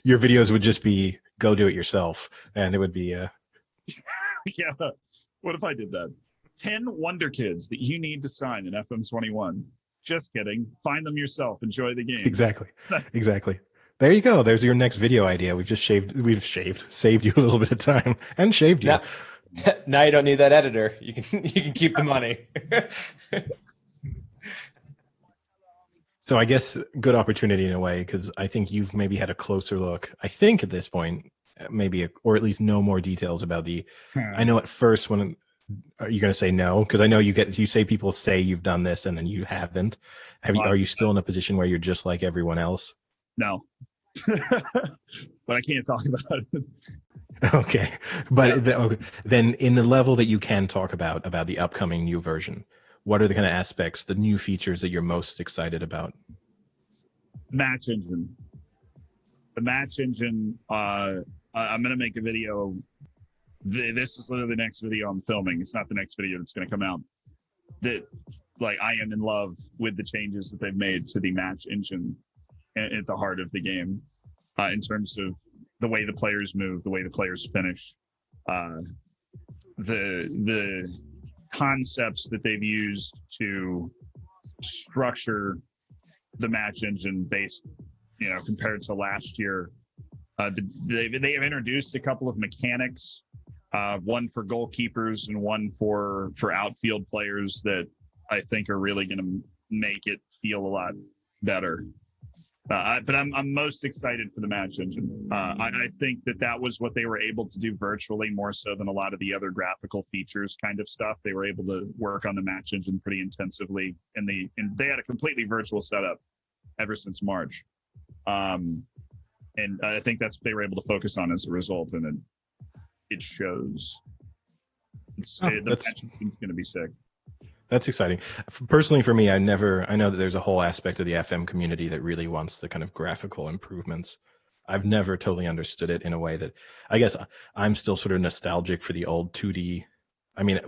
Your videos would just be go do it yourself, and it would be. Yeah. What if I did that? 10 wonder kids that you need to sign in FM21. Just kidding. Find them yourself. Enjoy the game. Exactly. There you go. There's your next video idea. We've saved you a little bit of time and shaved you. Now you don't need that editor. You can keep the money. So I guess good opportunity in a way, because I think you've maybe had a closer look. I think at this point, or at least know more details about I know at first when are you going to say no? Because I know you say people say you've done this and then you haven't. Are you still in a position where you're just like everyone else? No, but I can't talk about it. Okay, but then in the level that you can talk about the upcoming new version, what are the kind of aspects, the new features that you're most excited about? Match engine. The match engine. I'm going to make a video. This is literally the next video I'm filming. It's not the next video that's going to come out. I am in love with the changes that they've made to the match engine at the heart of the game, in terms of the way the players move, the way the players finish, the concepts that they've used to structure the match engine based, compared to last year. They have introduced a couple of mechanics, one for goalkeepers and one for outfield players that I think are really going to make it feel a lot better. But I'm most excited for the match engine. I think that was what they were able to do virtually, more so than a lot of the other graphical features kind of stuff. They were able to work on the match engine pretty intensively, and they had a completely virtual setup ever since March. And I think that's what they were able to focus on as a result, and it shows. The match is going to be sick. That's exciting. Personally, for me, I know that there's a whole aspect of the FM community that really wants the kind of graphical improvements. I've never totally understood it in a way that, I guess I'm still sort of nostalgic for the old 2D. I mean,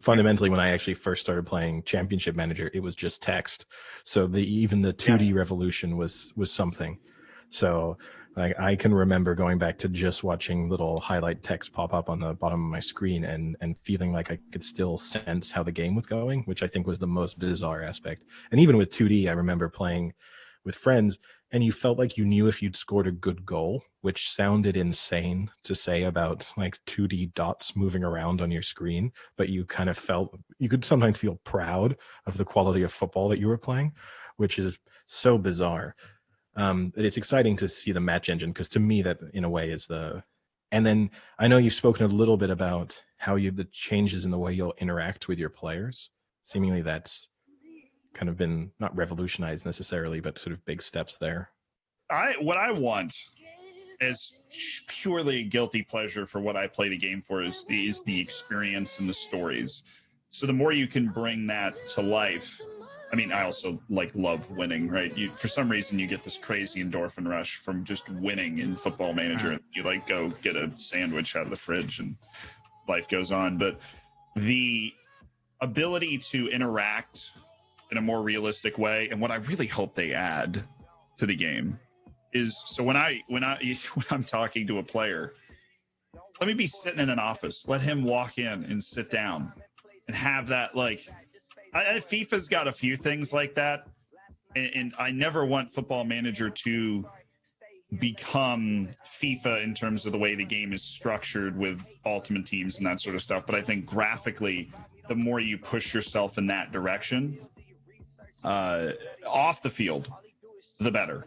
fundamentally, when I actually first started playing Championship Manager, it was just text. So even the 2D revolution was something. So like I can remember going back to just watching little highlight text pop up on the bottom of my screen and feeling like I could still sense how the game was going, which I think was the most bizarre aspect. And even with 2D, I remember playing with friends and you felt like you knew if you'd scored a good goal, which sounded insane to say about like 2D dots moving around on your screen, but you kind of felt, you could sometimes feel proud of the quality of football that you were playing, which is so bizarre. It's exciting to see the match engine, because to me that in a way is and then I know you've spoken a little bit about how the changes in the way you'll interact with your players. Seemingly that's kind of been not revolutionized necessarily, but sort of big steps there. What I want as purely guilty pleasure for what I play the game for is the experience and the stories. So the more you can bring that to life. I mean, I also love winning, right? For some reason, you get this crazy endorphin rush from just winning in Football Manager. And you go get a sandwich out of the fridge and life goes on. But the ability to interact in a more realistic way, and what I really hope they add to the game is, so when I'm talking to a player, let me be sitting in an office, let him walk in and sit down and have that FIFA's got a few things like that, and I never want Football Manager to become FIFA in terms of the way the game is structured with ultimate teams and that sort of stuff. But I think graphically, the more you push yourself in that direction, off the field, the better.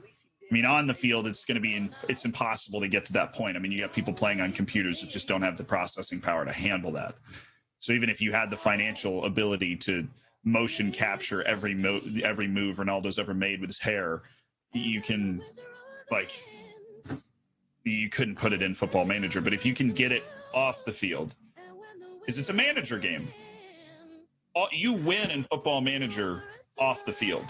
I mean, on the field, it's impossible to get to that point. I mean, you got people playing on computers that just don't have the processing power to handle that. So even if you had the financial ability to motion capture every move Ronaldo's ever made with his hair, you couldn't put it in Football Manager. But if you can get it off the field, because it's a manager game, you win in Football Manager off the field.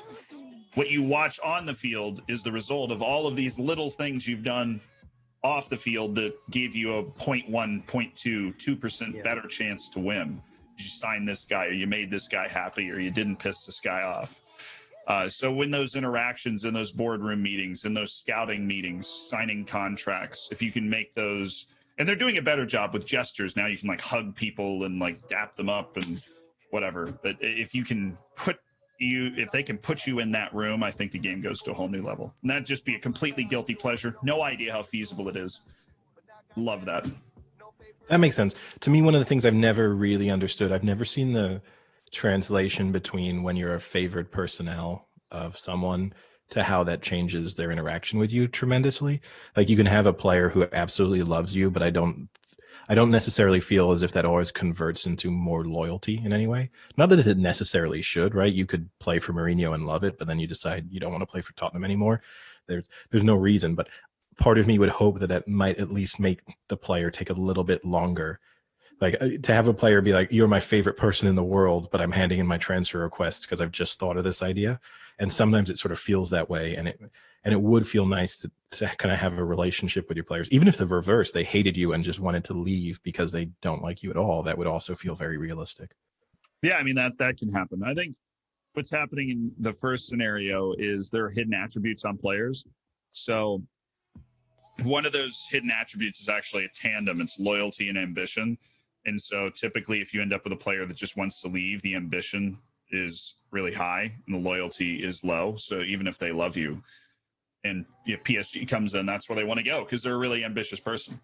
What you watch on the field is the result of all of these little things you've done off the field that gave you a 0.1, 0.2, 2% better chance to win. You signed this guy, or you made this guy happy, or you didn't piss this guy off. So when those interactions in those boardroom meetings, in those scouting meetings, signing contracts, if you can make those, and they're doing a better job with gestures now, you can hug people and dap them up and whatever. But if you can if they can put you in that room, I think the game goes to a whole new level. And that'd just be a completely guilty pleasure. No idea how feasible it is. Love that. That makes sense. To me, one of the things I've never really understood, I've never seen the translation between when you're a favored personnel of someone to how that changes their interaction with you tremendously. You can have a player who absolutely loves you, but I don't necessarily feel as if that always converts into more loyalty in any way. Not that it necessarily should, right? You could play for Mourinho and love it, but then you decide you don't want to play for Tottenham anymore. There's no reason, but part of me would hope that might at least make the player take a little bit longer. To have a player be like, you're my favorite person in the world, but I'm handing in my transfer request because I've just thought of this idea. And sometimes it sort of feels that way. And it would feel nice to kind of have a relationship with your players. Even if the reverse, they hated you and just wanted to leave because they don't like you at all, that would also feel very realistic. Yeah, I mean, that can happen. I think what's happening in the first scenario is there are hidden attributes on players. So one of those hidden attributes is actually a tandem. It's loyalty and ambition. And so typically if you end up with a player that just wants to leave, the ambition is really high and the loyalty is low. So even if they love you, and if PSG comes in, that's where they want to go because they're a really ambitious person.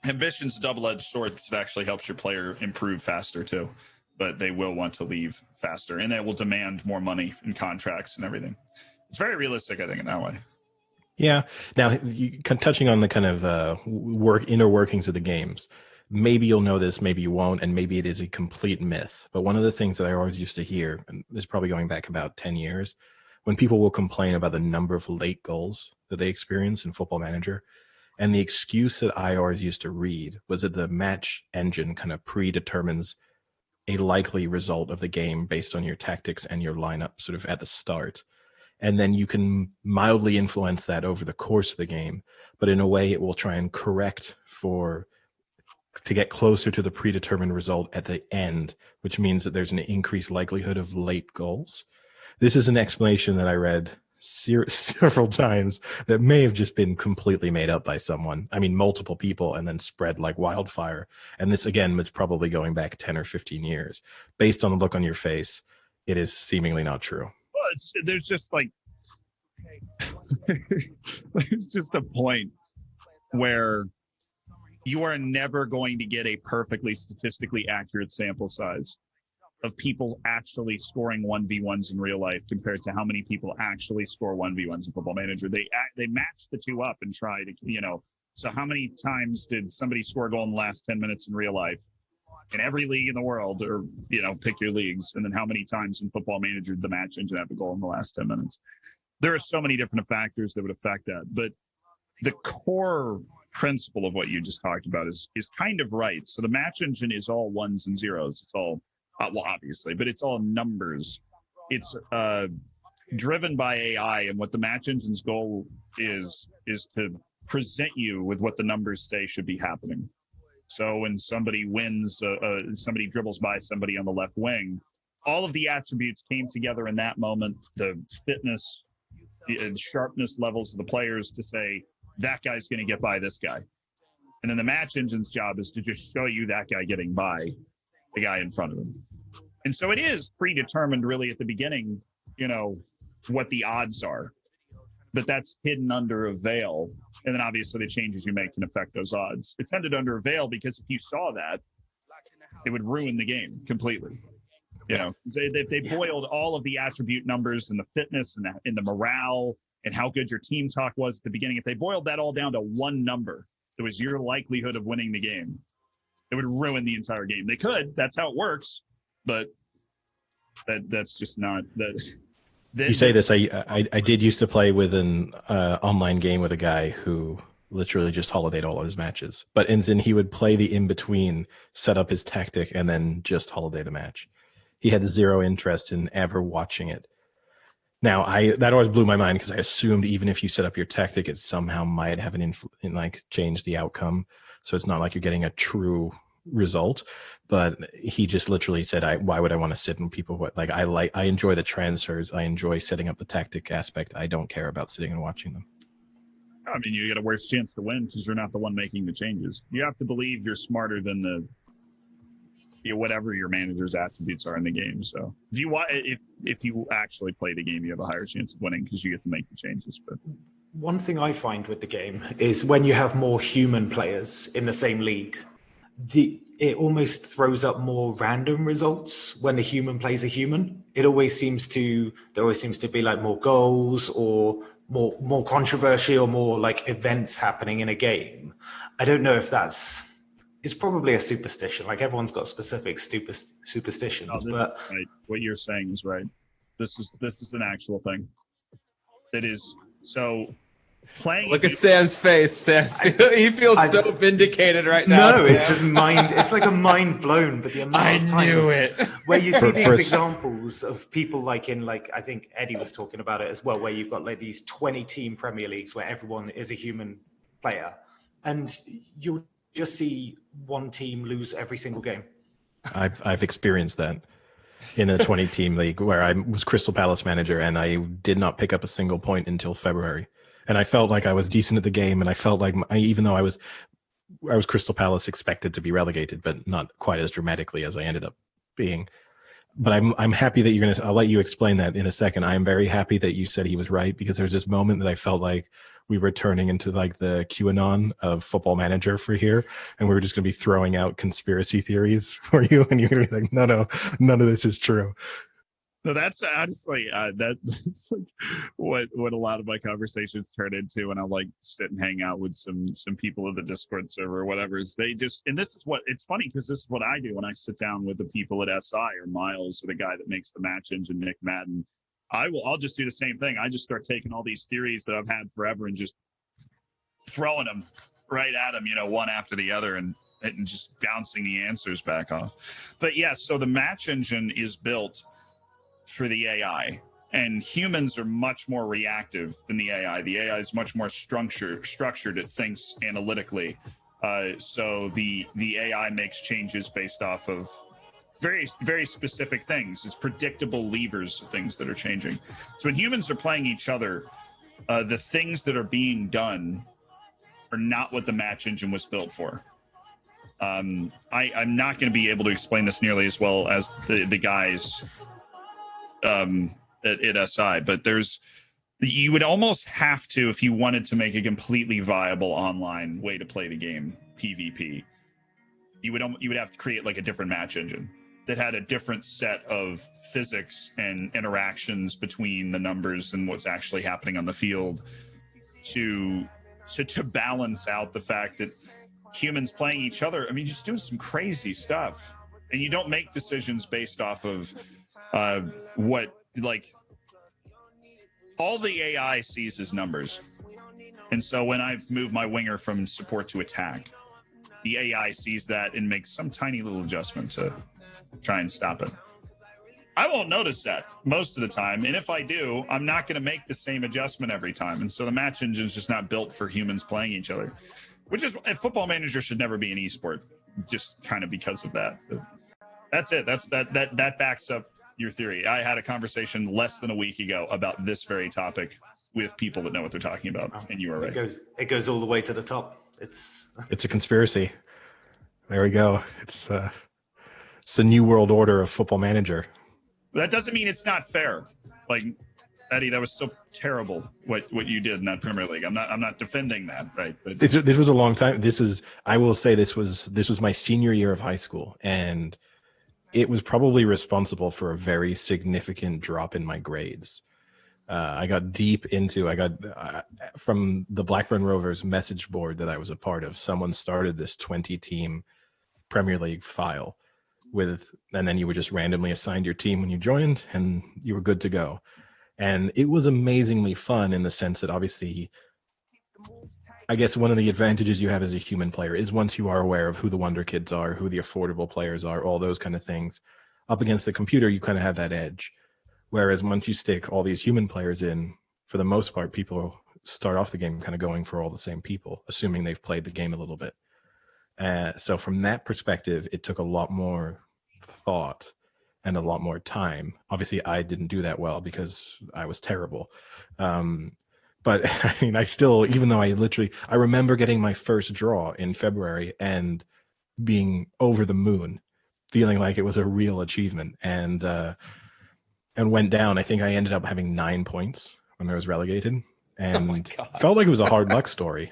Ambition's a double-edged sword because it actually helps your player improve faster too. But they will want to leave faster, and they will demand more money in contracts and everything. It's very realistic, I think, in that way. Yeah. Now, touching on the kind of inner workings of the games, maybe you'll know this, maybe you won't, and maybe it is a complete myth. But one of the things that I always used to hear, and this is probably going back about 10 years, when people will complain about the number of late goals that they experience in Football Manager, And the excuse that I always used to read was that the match engine kind of predetermines a likely result of the game based on your tactics and your lineup sort of at the start. And then you can mildly influence that over the course of the game, but in a way it will try and correct to get closer to the predetermined result at the end, which means that there's an increased likelihood of late goals. This is an explanation that I read several times that may have just been completely made up by someone. I mean, multiple people, and then spread like wildfire. And this, again, was probably going back 10 or 15 years. Based on the look on your face, it is seemingly not true. Well, there's just like, there's just a point where you are never going to get a perfectly statistically accurate sample size of people actually scoring 1v1s in real life compared to how many people actually score 1v1s in Football Manager. They match the two up and try to, so how many times did somebody score a goal in the last 10 minutes in real life in every league in the world, or, pick your leagues, and then how many times in Football Manager did the match engine have a goal in the last 10 minutes? There are so many different factors that would affect that, but the core principle of what you just talked about is kind of right. So the match engine is all ones and zeros. It's all well, obviously, but it's all numbers. It's driven by AI, and what the match engine's goal is to present you with what the numbers say should be happening. So when somebody wins, somebody dribbles by somebody on the left wing, all of the attributes came together in that moment, the fitness, the sharpness levels of the players to say, that guy's going to get by this guy. And then the match engine's job is to just show you that guy getting by the guy in front of him. And so it is predetermined really at the beginning, what the odds are, but that's hidden under a veil. And then obviously the changes you make can affect those odds. It's hidden under a veil because if you saw that, it would ruin the game completely. They boiled all of the attribute numbers and the fitness and the morale and how good your team talk was at the beginning. If they boiled that all down to one number, it was your likelihood of winning the game, it would ruin the entire game. They could, that's how it works, but that's just not that. You say this, I did used to play with an online game with a guy who literally just holidayed all of his matches, but then he would play the in-between, set up his tactic, and then just holiday the match. He had zero interest in ever watching it. Now, that always blew my mind because I assumed even if you set up your tactic, it somehow might have change the outcome. So it's not like you're getting a true result. But he just literally said, "Why would I want to sit in people? I enjoy the transfers. I enjoy setting up the tactic aspect. I don't care about sitting and watching them." I mean, you get a worse chance to win because you're not the one making the changes. You have to believe you're smarter than whatever your manager's attributes are in the game. So if you actually play the game, you have a higher chance of winning because you get to make the changes. But one thing I find with the game is when you have more human players in the same league, it almost throws up more random results when the human plays a human. There always seems to be like more goals or more controversy or more like events happening in a game. I don't know if it's probably a superstition. Like everyone's got specific superstitions, but right. What you're saying is right. This is an actual thing. That is so. Playing. Look at Sam's face. He feels so vindicated right now. No, it's just mind. It's like a mind blown. But the amount of times where you see these examples of people like I think Eddie was talking about it as well, where you've got like these 20-team Premier Leagues where everyone is a human player, and you'll just see one team lose every single game. I've experienced that in a 20-team league where I was Crystal Palace manager, and I did not pick up a single point until February. And I felt like I was decent at the game, and I felt like even though I was Crystal Palace expected to be relegated, but not quite as dramatically as I ended up being. But I'm happy that I'll let you explain that in a second. I'm very happy that you said he was right, because there's this moment that I felt like we were turning into like the QAnon of Football Manager for here, and we were just going to be throwing out conspiracy theories for you, and you're going to be like, no, none of this is true. So that's honestly that's like what a lot of my conversations turn into when I like sit and hang out with some people in the Discord server or whatever. Is and this is what it's funny because this is what I do when I sit down with the people at SI or Miles or the guy that makes the match engine, Nick Madden. I'll just do the same thing. I just start taking all these theories that I've had forever and just throwing them right at him, one after the other, and just bouncing the answers back off. But yes, so the match engine is built for the AI, and humans are much more reactive than the AI. The AI is much more structured. It thinks analytically. So the AI makes changes based off of very, very specific things. It's predictable levers of things that are changing. So when humans are playing each other, the things that are being done are not what the match engine was built for. I'm not going to be able to explain this nearly as well as the guys at SI, but you would almost have to, if you wanted to make a completely viable online way to play the game, PvP, you would have to create like a different match engine that had a different set of physics and interactions between the numbers and what's actually happening on the field to balance out the fact that humans playing each other, I mean, just doing some crazy stuff, and you don't make decisions based off of what, like, all the AI sees is numbers. And so when I move my winger from support to attack, the AI sees that and makes some tiny little adjustment to try and stop it. I won't notice that most of the time, and if I do, I'm not going to make the same adjustment every time. And so the match engine is just not built for humans playing each other, which is, Football Manager should never be an esport, just kind of because of that. But that's it. That backs up your theory. I had a conversation less than a week ago about this very topic with people that know what they're talking about, and you are right. It goes all the way to the top. It's a conspiracy. There we go. It's the new world order of Football Manager. That doesn't mean it's not fair. Like, Eddie, that was still terrible what you did in that Premier League. I'm not defending that, right? But this was a long time. I will say this was my senior year of high school, and it was probably responsible for a very significant drop in my grades. I got from the Blackburn Rovers message board that I was a part of. Someone started this 20-team Premier League file and then you were just randomly assigned your team when you joined, and you were good to go. And it was amazingly fun in the sense that, obviously, I guess one of the advantages you have as a human player is once you are aware of who the wonder kids are, who the affordable players are, all those kind of things, up against the computer, you kind of have that edge. Whereas once you stick all these human players in, for the most part, people start off the game kind of going for all the same people, assuming they've played the game a little bit. So from that perspective, it took a lot more thought and a lot more time. Obviously, I didn't do that well because I was terrible. But I mean, I still, even though I remember getting my first draw in February and being over the moon, feeling like it was a real achievement, and went down. I think I ended up having 9 points when I was relegated, and felt like it was a hard luck story.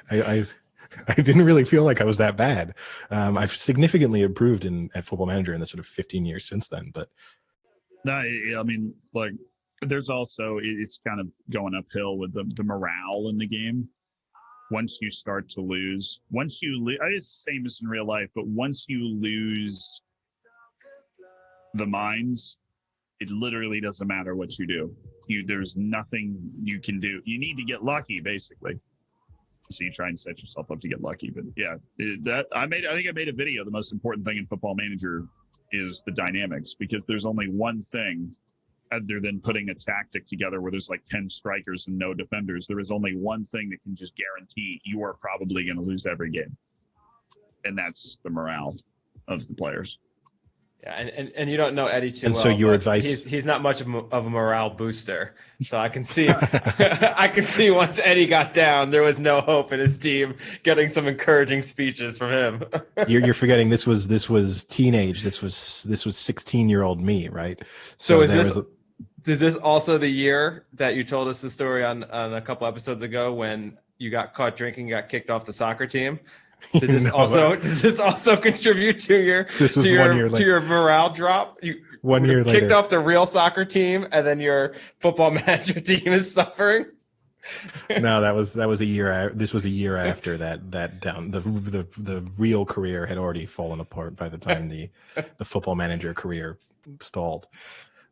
I didn't really feel like I was that bad. I've significantly improved at Football Manager in the sort of 15 years since then. But no, I mean, like, there's also, it's kind of going uphill with the morale in the game. Once you start to lose, it's the same as in real life, but once you lose the minds, it literally doesn't matter what you do. There's nothing you can do. You need to get lucky, basically. So you try and set yourself up to get lucky. But yeah, I think I made a video. The most important thing in Football Manager is the dynamics, because there's only one thing other than putting a tactic together where there's like 10 strikers and no defenders. There is only one thing that can just guarantee you are probably going to lose every game, and that's the morale of the players. Yeah, and you don't know Eddie too and well. So your advice? He's not much of a morale booster. So I can see I can see once Eddie got down, there was no hope in his team getting some encouraging speeches from him. You're forgetting this was teenage. This was 16-year-old me, right? So is this also the year that you told us the story on a couple episodes ago when you got caught drinking, got kicked off the soccer team? Did this also contribute to your morale drop? You 1 year later kicked off the real soccer team, and then your Football Manager team is suffering. No, that was a year. This was a year after that down. The real career had already fallen apart by the time the Football Manager career stalled.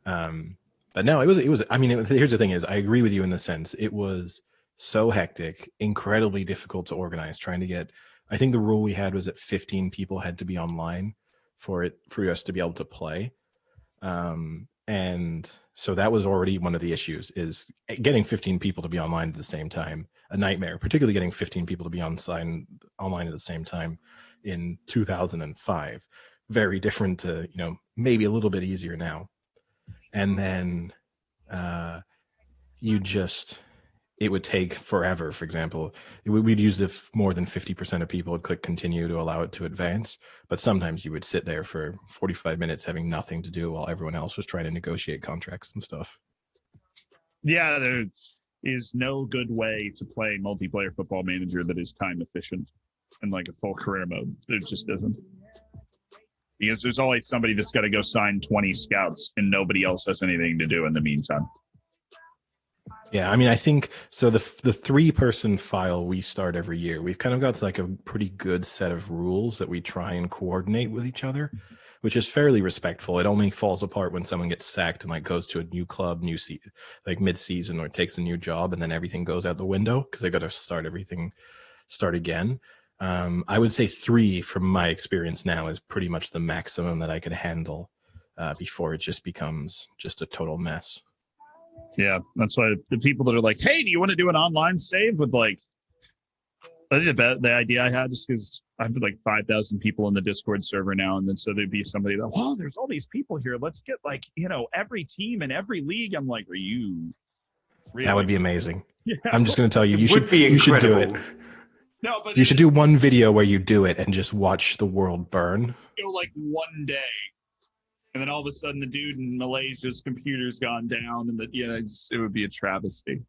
But no, it was. I mean, here's the thing: is I agree with you in the sense it was so hectic, incredibly difficult to organize. Trying to get, I think the rule we had was that 15 people had to be online for us to be able to play. And so that was already one of the issues, is getting 15 people to be online at the same time, a nightmare, particularly getting 15 people to be online at the same time in 2005. Very different to, maybe a little bit easier now. And then it would take forever. For example, we'd use if more than 50% of people would click continue to allow it to advance. But sometimes you would sit there for 45 minutes having nothing to do while everyone else was trying to negotiate contracts and stuff. Yeah, there is no good way to play multiplayer Football Manager that is time efficient and like a full career mode. There just isn't. Because there's always somebody that's got to go sign 20 scouts and nobody else has anything to do in the meantime. Yeah, I mean, I think so. The 3-person file we start every year, we've kind of got like a pretty good set of rules that we try and coordinate with each other, which is fairly respectful. It only falls apart when someone gets sacked and like goes to a new club, like mid-season, or takes a new job, and then everything goes out the window because they got to start again. I would say 3, from my experience now, is pretty much the maximum that I could handle before it just becomes just a total mess. Yeah, that's why the people that are like, hey, do you want to do an online save with like, I think the idea I had, just because I have like 5,000 people in the Discord server now, and then so there'd be somebody that, oh, there's all these people here. Let's get like, every team in every league. I'm like, are you really? That would be amazing. Yeah. I'm just going to tell you, you should do it. No, but you should do one video where you do it and just watch the world burn. Go like one day. And then all of a sudden, the dude in Malaysia's computer's gone down, and it would be a travesty.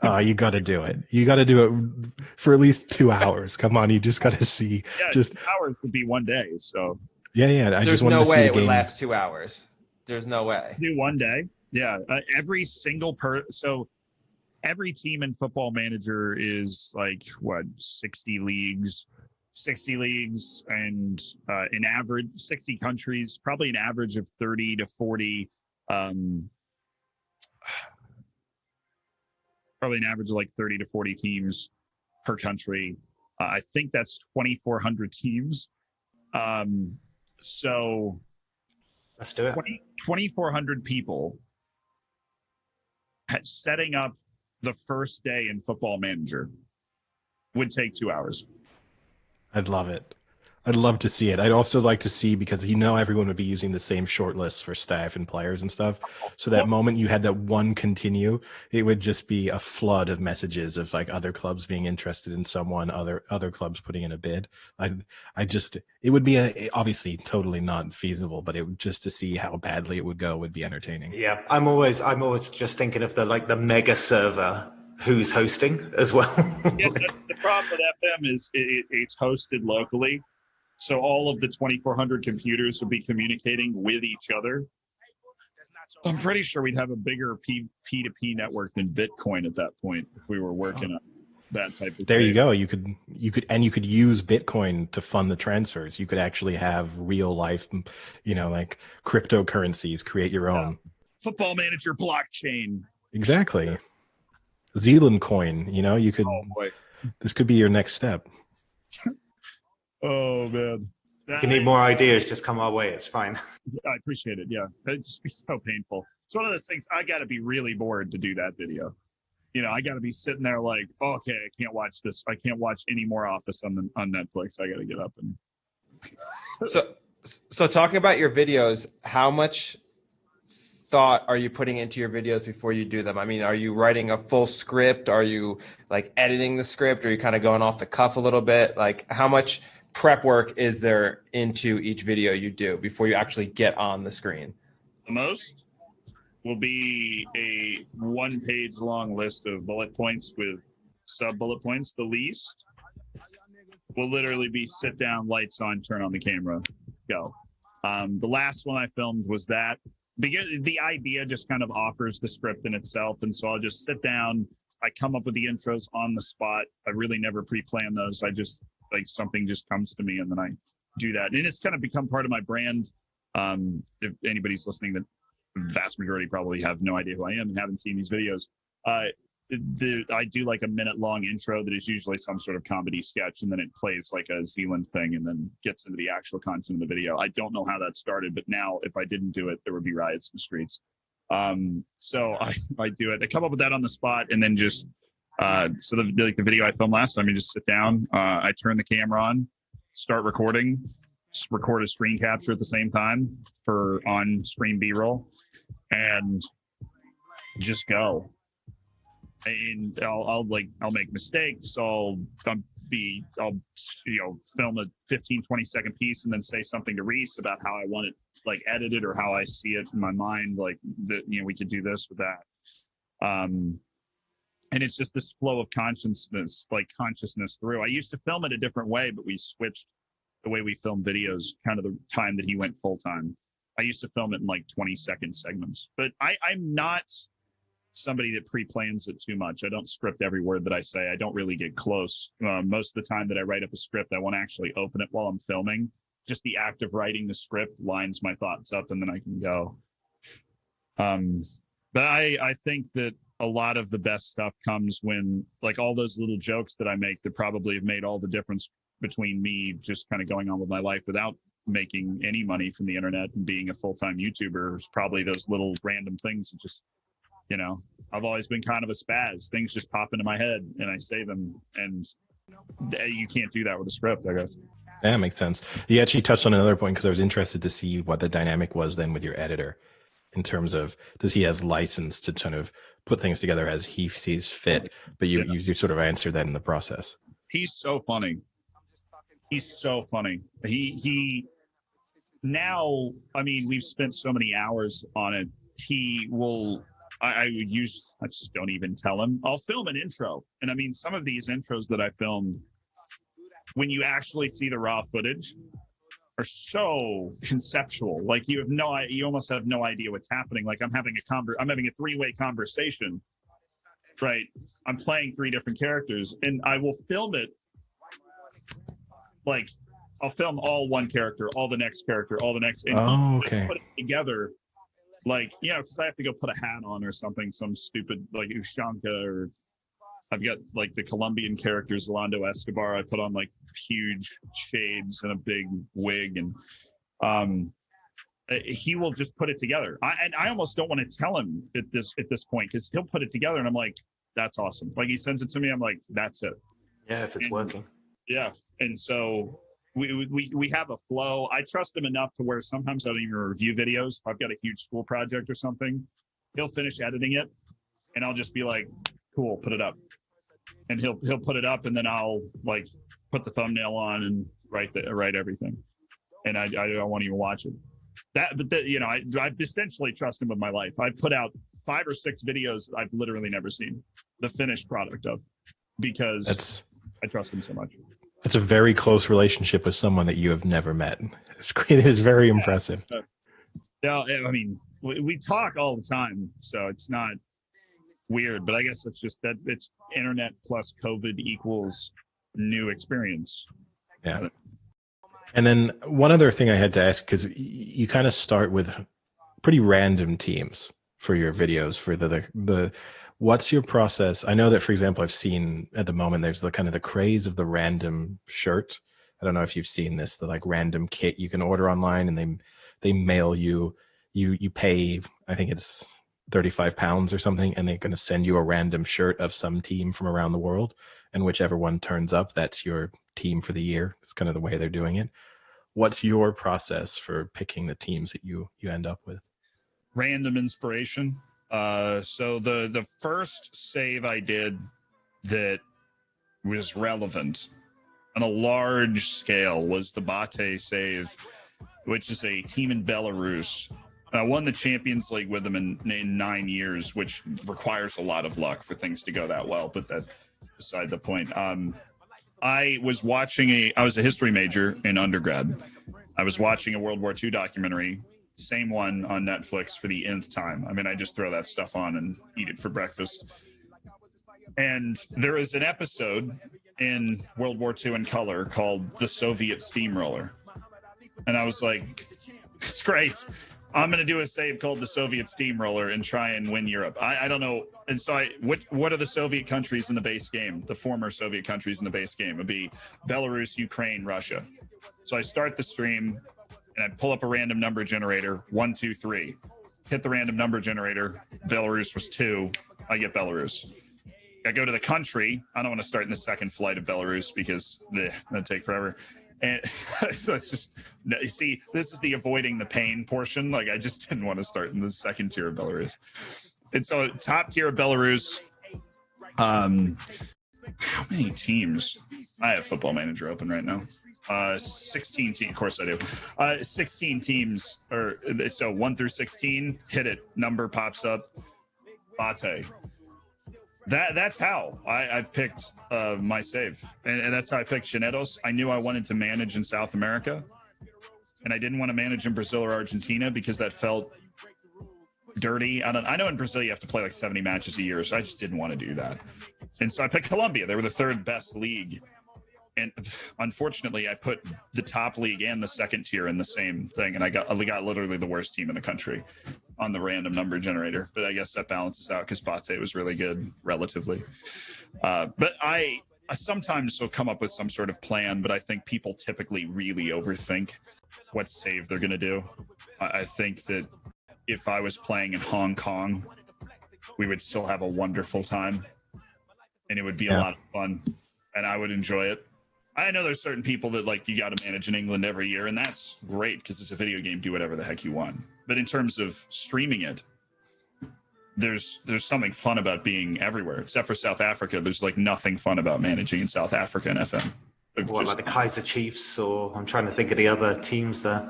Oh, you got to do it. You got to do it for at least 2 hours. Come on, you just got to see. Yeah, just 2 hours would be one day. So yeah. There's no way it would last 2 hours. There's no way. Do one day. Yeah, every single so every team in Football Manager is like 60 leagues. 60 leagues and an average 60 countries, probably an average of 30 to 40 probably an average of like 30 to 40 teams per country. I think that's 2,400 teams. So let's do it. 2,400 people setting up the first day in Football Manager would take 2 hours. I'd love it. I'd love to see it. I'd also like to see, because everyone would be using the same short lists for staff and players and stuff. So that moment you had that one continue, it would just be a flood of messages of like other clubs being interested in someone, other clubs putting in a bid. It would be obviously totally not feasible, but it would, just to see how badly it would go, would be entertaining. Yeah, I'm always just thinking of the mega server. Who's hosting as well? Yeah, the problem with FM is it's hosted locally, so all of the 2,400 computers would be communicating with each other. I'm pretty sure we'd have a bigger P2P network than Bitcoin at that point if we were working on that type of. There thing. you go. You could use Bitcoin to fund the transfers. You could actually have real life, like cryptocurrencies. Create your own Football Manager blockchain. Exactly. Zealand coin, you could. Oh boy. This could be your next step. Oh man. If you need more ideas, just come our way. It's fine. I appreciate it. Yeah. It'd just be so painful. It's one of those things, I got to be really bored to do that video. I got to be sitting there like, oh, okay, I can't watch this. I can't watch any more Office on Netflix. I got to get up and. So talking about your videos, how much thought are you putting into your videos before you do them? I mean, are you writing a full script? Are you like editing the script? Are you kind of going off the cuff a little bit? Like, how much prep work is there into each video you do before you actually get on the screen? The most will be a 1-page long list of bullet points with sub bullet points. The least will literally be sit down, lights on, turn on the camera, go. The last one I filmed was that. Because the idea just kind of offers the script in itself. And so I'll just sit down. I come up with the intros on the spot. I really never pre-plan those. I just like something just comes to me and then I do that. And it's kind of become part of my brand. If anybody's listening, the vast majority probably have no idea who I am and haven't seen these videos. I do like a minute-long intro that is usually some sort of comedy sketch, and then it plays like a Zealand thing, and then gets into the actual content of the video. I don't know how that started, but now if I didn't do it, there would be riots in the streets. So I do it. I come up with that on the spot, and then just so the video I filmed last time, you just sit down, I turn the camera on, start recording, just record a screen capture at the same time for on-screen B-roll, and just go. And I'll make mistakes. I'll film a 15-20 second piece and then say something to Reese about how I want it like edited or how I see it in my mind, like that, we could do this with that. And it's just this flow of consciousness through. I used to film it a different way, but we switched the way we film videos kind of the time that he went full time. I used to film it in like 20-second segments, but I'm not somebody that pre-plans it too much. I don't script every word that I say. I don't really get close. Most of the time that I write up a script, I won't actually open it while I'm filming. Just the act of writing the script lines my thoughts up, and then I can go. But I think that a lot of the best stuff comes when, like, all those little jokes that I make that probably have made all the difference between me just kind of going on with my life without making any money from the internet and being a full-time YouTuber is probably those little random things that just, I've always been kind of a spaz. Things just pop into my head and I say them, and you can't do that with a script, I guess. That makes sense. You actually touched on another point because I was interested to see what the dynamic was then with your editor in terms of, does he have license to kind of put things together as he sees fit? But you sort of answered that in the process. He's so funny. He now, I mean, we've spent so many hours on it. He will, I just don't even tell him. I'll film an intro. And I mean, some of these intros that I filmed, when you actually see the raw footage, are so conceptual. Like you almost have no idea what's happening. Like I'm having a three-way conversation, right? I'm playing three different characters, and I will film it. Like I'll film all one character, all the next character, all the next. And okay. Put it together, like because I have to go put a hat on or something, some stupid like Ushanka, or I've got like the Colombian character Zalando Escobar. I put on like huge shades and a big wig, and he will just put it together. I almost don't want to tell him at this point, because he'll put it together, and I'm like, that's awesome. Like he sends it to me, I'm like, that's it. Yeah, if it's working. Yeah, and so we have a flow. I trust him enough to where sometimes I don't even review videos. If I've got a huge school project or something, he'll finish editing it, and I'll just be like, cool, put it up. And he'll put it up, and then I'll like put the thumbnail on and write everything, and I don't want to even watch it. I essentially trust him with my life. I put out 5 or 6 videos I've literally never seen the finished product of, because I trust him so much. It's a very close relationship with someone that you have never met. It is very impressive. Yeah, I mean, we talk all the time, so it's not weird, but I guess it's just that it's internet plus COVID equals new experience. Yeah. And then one other thing I had to ask, because you kind of start with pretty random teams for your videos for the what's your process? I know that, for example, I've seen at the moment there's the kind of the craze of the random shirt. I don't know if you've seen this, the like random kit you can order online, and they mail you pay, I think it's £35 or something, and they're going to send you a random shirt of some team from around the world, and whichever one turns up, that's your team for the year. It's kind of the way they're doing it. What's your process for picking the teams that you end up with? Random inspiration. So the first save I did that was relevant on a large scale was the Bate save, which is a team in Belarus. I won the Champions League with them in 9 years, which requires a lot of luck for things to go that well, but that's beside the point. I was a history major in undergrad. I was watching a World War II documentary, same one on Netflix for the nth time. I mean, I just throw that stuff on and eat it for breakfast. And there is an episode in World War II in color called The Soviet Steamroller. And I was like, it's great. I'm going to do a save called the Soviet Steamroller and try and win Europe. I don't know. And so what are the Soviet countries in the base game? The former Soviet countries in the base game would be Belarus, Ukraine, Russia. So I start the stream and I pull up a random number generator, 1, 2, 3. Hit the random number generator. Belarus was 2. I get Belarus. I go to the country. I don't want to start in the second flight of Belarus because that'd take forever. And that's just, you see, this is the avoiding the pain portion. Like, I just didn't want to start in the second tier of Belarus. And so top tier of Belarus, how many teams? I have Football Manager open right now. 16 teams. Of course I do. 16 teams, or so 1 through 16, hit it. Number pops up. Bate. That's how I picked my save, and that's how I picked Genetos. I knew I wanted to manage in South America, and I didn't want to manage in Brazil or Argentina because that felt dirty. I know in Brazil you have to play like 70 matches a year, so I just didn't want to do that. And so I picked Colombia. They were the 3rd best league, and unfortunately I put the top league and the second tier in the same thing, and I got literally the worst team in the country on the random number generator. But I guess that balances out because Bate was really good relatively. But I sometimes will come up with some sort of plan, but I think people typically really overthink what save they're going to do. I think that if I was playing in Hong Kong, we would still have a wonderful time, and it would be a lot of fun, and I would enjoy it. I know there's certain people that like you got to manage in England every year, and that's great because it's a video game. Do whatever the heck you want. But in terms of streaming it, there's something fun about being everywhere. Except for South Africa, there's like nothing fun about managing in South Africa and FM. What, like the Kaiser Chiefs, or I'm trying to think of the other teams there.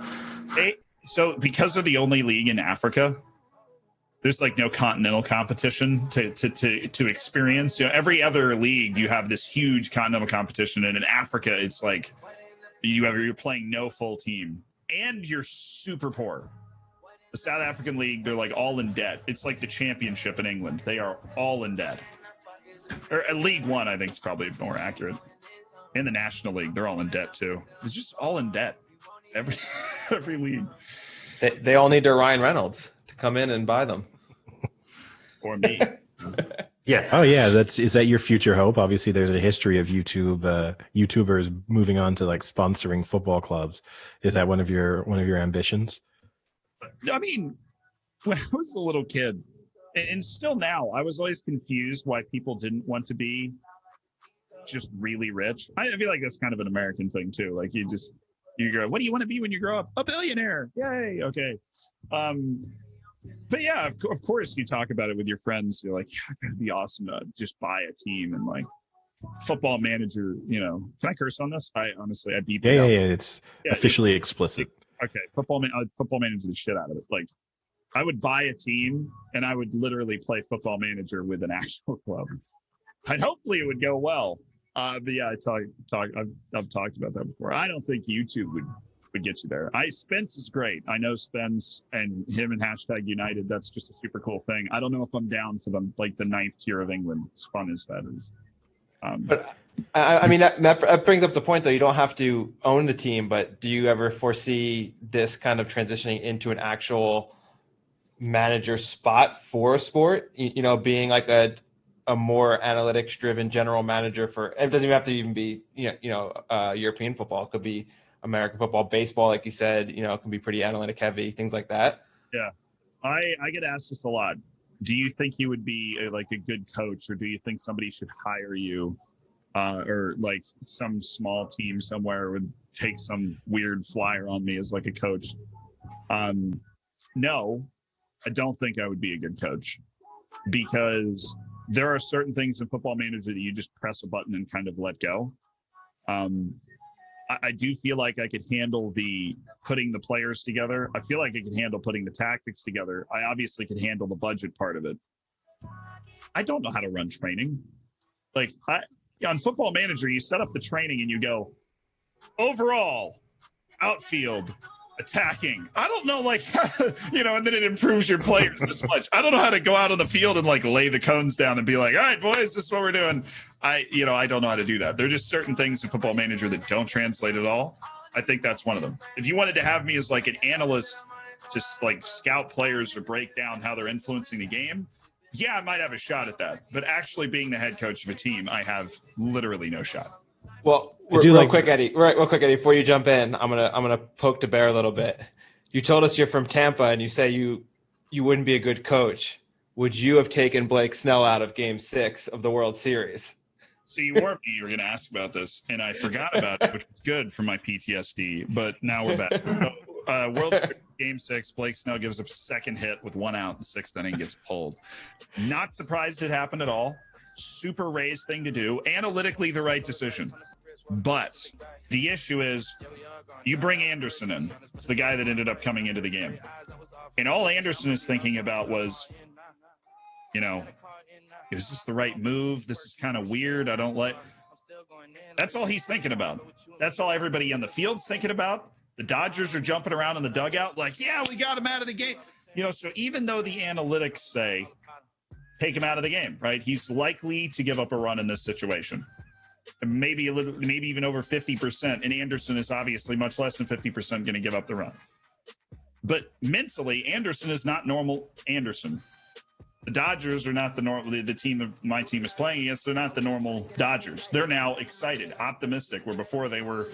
So because they're the only league in Africa, there's like no continental competition to experience. You know, every other league you have this huge continental competition, and in Africa it's like you're playing no full team and you're super poor. The South African league, they're like all in debt. It's like the championship in England. They are all in debt. Or League One, I think, is probably more accurate. In the National League, they're all in debt too. It's just all in debt. Every league. They all need their Ryan Reynolds to come in and buy them. Or me. Yeah. Oh yeah, is that your future hope? Obviously, there's a history of YouTubers moving on to like sponsoring football clubs. Is that one of your ambitions? I mean, when I was a little kid, and still now, I was always confused why people didn't want to be just really rich. I feel like that's kind of an American thing too. Like you go, what do you want to be when you grow up? A billionaire. Yay. Okay. But yeah, of course you talk about it with your friends. You're like, yeah, it'd be awesome to just buy a team and like Football Manager, you know. Can I curse on this? I beat Yeah, it's officially explicit. Okay, Football Manager the shit out of it. Like, I would buy a team and I would literally play Football Manager with an actual club. And hopefully it would go well. But yeah, I've talked about that before. I don't think YouTube would get you there. Spence is great. I know Spence and him and #United. That's just a super cool thing. I don't know if I'm down for them, like the 9th tier of England, as fun as that is. But I mean, that brings up the point, though. You don't have to own the team, but do you ever foresee this kind of transitioning into an actual manager spot for a sport? You know, being like a more analytics-driven general manager for. It doesn't even have to even be European football. It could be American football, baseball, like you said. You know, it can be pretty analytic heavy, things like that. Yeah, I get asked this a lot. Do you think you would be a good coach, or do you think somebody should hire you, or like some small team somewhere would take some weird flyer on me as like a coach? No, I don't think I would be a good coach, because there are certain things in Football Manager that you just press a button and kind of let go. I do feel like I could handle putting the players together. I feel like I could handle putting the tactics together. I obviously could handle the budget part of it. I don't know how to run training. Like on Football Manager, you set up the training and you go, overall, outfield, attacking. I don't know, and then it improves your players this much. I don't know how to go out on the field and lay the cones down and be like, all right, boys, this is what we're doing. I don't know how to do that. There are just certain things in Football Manager that don't translate at all. I think that's one of them. If you wanted to have me as an analyst just like scout players or break down how they're influencing the game, yeah, I might have a shot at that. But actually being the head coach of a team, I have literally no shot. Well, real quick, Eddie, before you jump in, I'm gonna poke the bear a little bit. You told us you're from Tampa, and you say you wouldn't be a good coach. Would you have taken Blake Snell out of Game 6 of the World Series? So you warned me you were going to ask about this, and I forgot about it, which was good for my PTSD. But now we're back. So, World Series Game 6, Blake Snell gives up a second hit with 1 out in the 6th inning, gets pulled. Not surprised it happened at all. Super Rays thing to do. Analytically, the right decision. But the issue is, you bring Anderson in. It's the guy that ended up coming into the game. And all Anderson is thinking about was, is this the right move? This is kind of weird. I don't like. That's all he's thinking about. That's all everybody on the field's thinking about. The Dodgers are jumping around in the dugout like, yeah, we got him out of the game. So even though the analytics say take him out of the game, right? He's likely to give up a run in this situation. Maybe even over 50%. And Anderson is obviously much less than 50% going to give up the run. But mentally, Anderson is not normal Anderson. The Dodgers are not the team that my team is playing against. They're not the normal Dodgers. They're now excited, optimistic, where before they were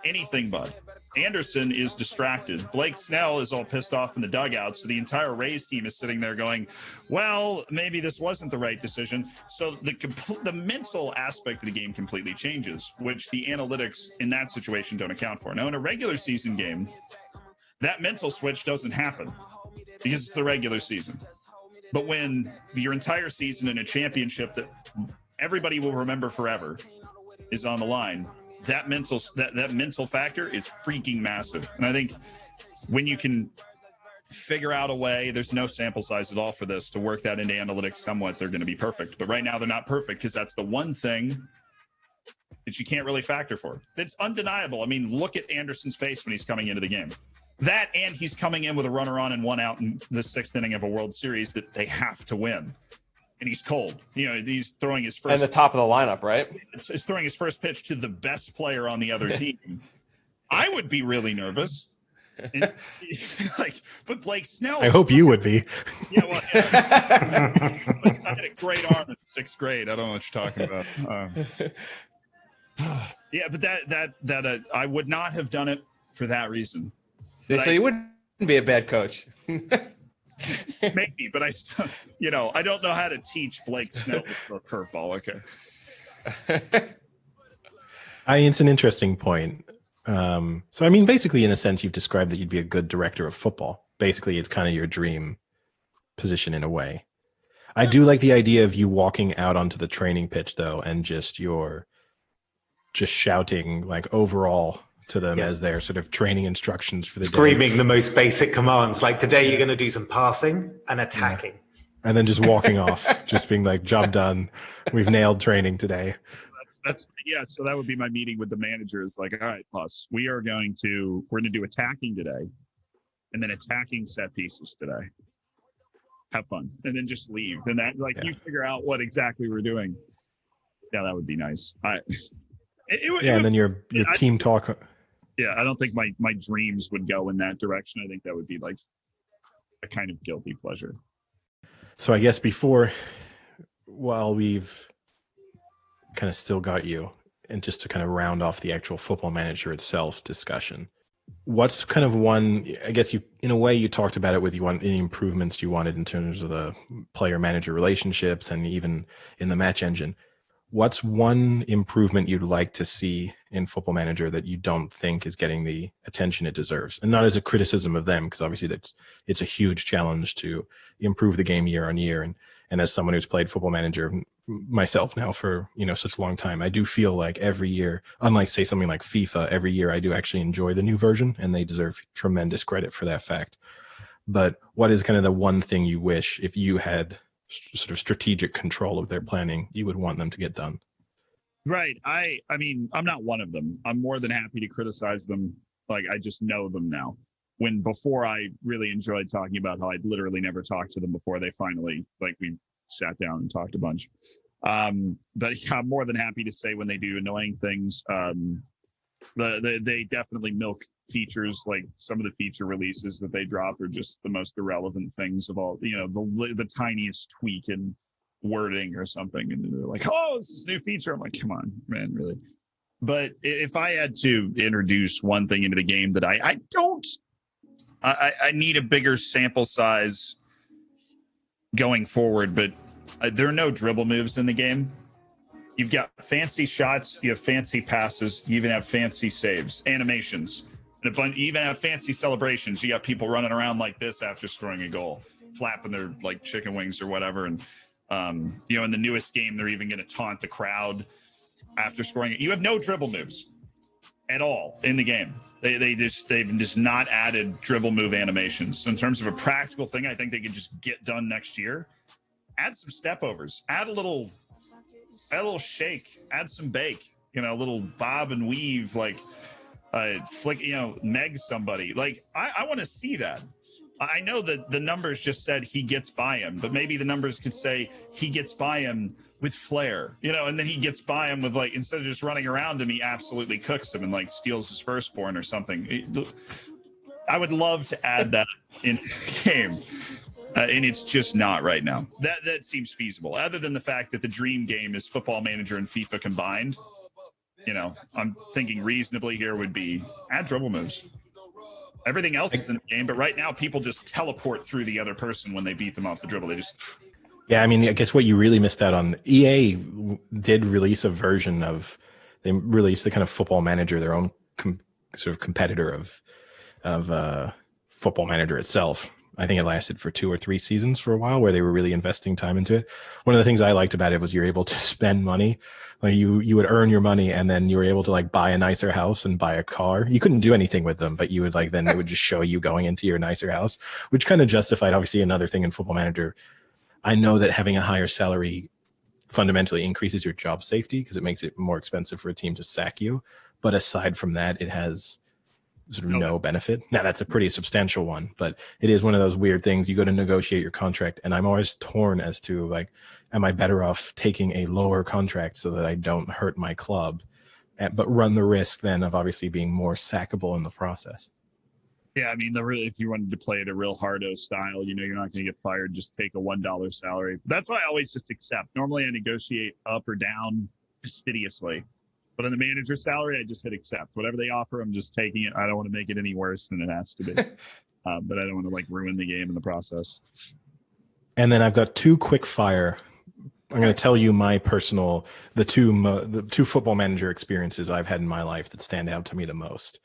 anything but. Anderson is distracted. Blake Snell is all pissed off in the dugout. So the entire Rays team is sitting there going, well, maybe this wasn't the right decision. So the mental aspect of the game completely changes, which the analytics in that situation don't account for. Now, in a regular season game, that mental switch doesn't happen because it's the regular season. But when your entire season in a championship that everybody will remember forever is on the line, that mental factor is freaking massive. And I think when you can figure out a way, there's no sample size at all for this, to work that into analytics somewhat, they're going to be perfect. But right now they're not perfect because that's the one thing that you can't really factor for. It's undeniable. I mean, look at Anderson's face when he's coming into the game. That, and he's coming in with a runner on and 1 out in the 6th inning of a World Series that they have to win. And he's cold. He's throwing his first. And the top of the lineup, right? He's throwing his first pitch to the best player on the other team. I would be really nervous. But Blake Snell. I hope you would be. Yeah, well, yeah. I had a great arm in 6th grade. I don't know what you're talking about. Yeah, but that I would not have done it for that reason. So you wouldn't be a bad coach. Maybe, but I still, I don't know how to teach Blake Snell to throw a curveball. Okay. It's an interesting point. So, I mean, basically, in a sense, you've described that you'd be a good director of football. Basically, it's kind of your dream position in a way. I do like the idea of you walking out onto the training pitch, though, and just shouting like overall to them as their sort of training instructions for the screaming day. The most basic commands, like today you're going to do some passing and attacking. And then just walking off, just being like, job done. We've nailed training today. So that would be my meeting with the managers. Like, all right, boss, we're going to do attacking today and then attacking set pieces today. Have fun. And then just leave. And that, you figure out what exactly we're doing. Yeah, that would be nice. And then your team talk. Yeah, I don't think my dreams would go in that direction. I think that would be like a kind of guilty pleasure. So I guess while we've kind of still got you, and just to kind of round off the actual Football Manager itself discussion, what's kind of one, I guess in a way you talked about it with any improvements you wanted in terms of the player manager relationships and even in the match engine. What's one improvement you'd like to see in Football Manager that you don't think is getting the attention it deserves? And not as a criticism of them, because obviously it's a huge challenge to improve the game year on year. And as someone who's played Football Manager myself now for such a long time, I do feel like every year, unlike say something like FIFA, every year I do actually enjoy the new version, and they deserve tremendous credit for that fact. But what is kind of the one thing you wish, if you had sort of strategic control of their planning, you would want them to get done? Right. I mean, I'm not one of them. I'm more than happy to criticize them. Like, I just know them now. When before I really enjoyed talking about how I'd literally never talked to them before they finally, we sat down and talked a bunch. But yeah, I'm more than happy to say when they do annoying things, they definitely milk features, like some of the feature releases that they drop are just the most irrelevant things of all, the tiniest tweak in wording or something. And they're like, oh, this is a new feature. I'm like, come on, man, really? But if I had to introduce one thing into the game that I need a bigger sample size going forward, but there are no dribble moves in the game. You've got fancy shots, you have fancy passes, you even have fancy saves, animations, and you even have fancy celebrations. You got people running around like this after scoring a goal, flapping their like chicken wings or whatever. And in the newest game, they're even going to taunt the crowd after scoring it. You have no dribble moves at all in the game. They've just not added dribble move animations. So in terms of a practical thing, I think they could just get done next year. Add some step overs, add a little shake, add some bake, a little bob and weave, like flick, meg somebody. Like I want to see that. I know that the numbers just said he gets by him, but maybe the numbers could say he gets by him with flair, and then he gets by him with, like, instead of just running around him, he absolutely cooks him and like steals his firstborn or something. I would love to add that in the game. And it's just not right now. That seems feasible. Other than the fact that the dream game is Football Manager and FIFA combined, I'm thinking reasonably here would be add dribble moves. Everything else is in the game, but right now people just teleport through the other person when they beat them off the dribble. Yeah, I mean, I guess what you really missed out on, EA did release a version of, they released the kind of Football Manager, their own sort of competitor of Football Manager itself. I think it lasted for 2 or 3 seasons for a while, where they were really investing time into it. One of the things I liked about it was you're able to spend money. Like you would earn your money, and then you were able to like buy a nicer house and buy a car. You couldn't do anything with them, but you would then it would just show you going into your nicer house, which kind of justified, obviously, another thing in Football Manager. I know that having a higher salary fundamentally increases your job safety because it makes it more expensive for a team to sack you. But aside from that, it has sort of no benefit. Now, that's a pretty substantial one, but it is one of those weird things. You go to negotiate your contract, and I'm always torn as to, like, am I better off taking a lower contract so that I don't hurt my club, but run the risk then of obviously being more sackable in the process? Yeah, I mean, if you wanted to play it a real hardo style, you're not going to get fired. Just take a $1 salary. That's why I always just accept. Normally, I negotiate up or down fastidiously. But on the manager salary, I just hit accept. Whatever they offer, I'm just taking it. I don't want to make it any worse than it has to be. But I don't want to ruin the game in the process. And then I've got 2 quick fire. I'm going to tell you my personal, the two Football Manager experiences I've had in my life that stand out to me the most.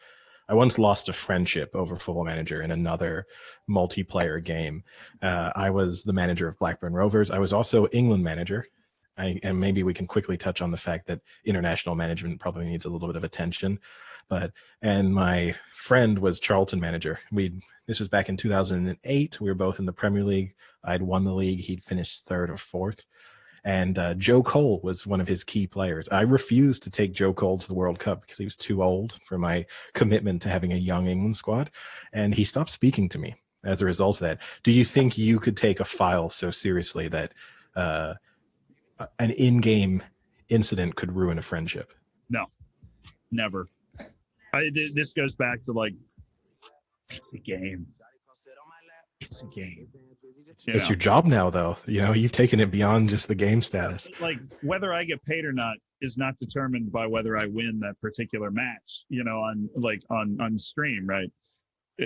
I once lost a friendship over Football Manager in another multiplayer game. I was the manager of Blackburn Rovers. I was also England manager. And maybe we can quickly touch on the fact that international management probably needs a little bit of attention. And my friend was Charlton manager. This was back in 2008. We were both in the Premier League. I'd won the league. He'd finished 3rd or 4th. And Joe Cole was one of his key players. I refused to take Joe Cole to the World Cup because he was too old for my commitment to having a young England squad. And he stopped speaking to me as a result of that. Do you think you could take a file so seriously that an in-game incident could ruin a friendship? No, never. This goes back to it's a game. It's a game. It's your job now, though. You've taken it beyond just the game status. Whether I get paid or not is not determined by whether I win that particular match, on stream, right?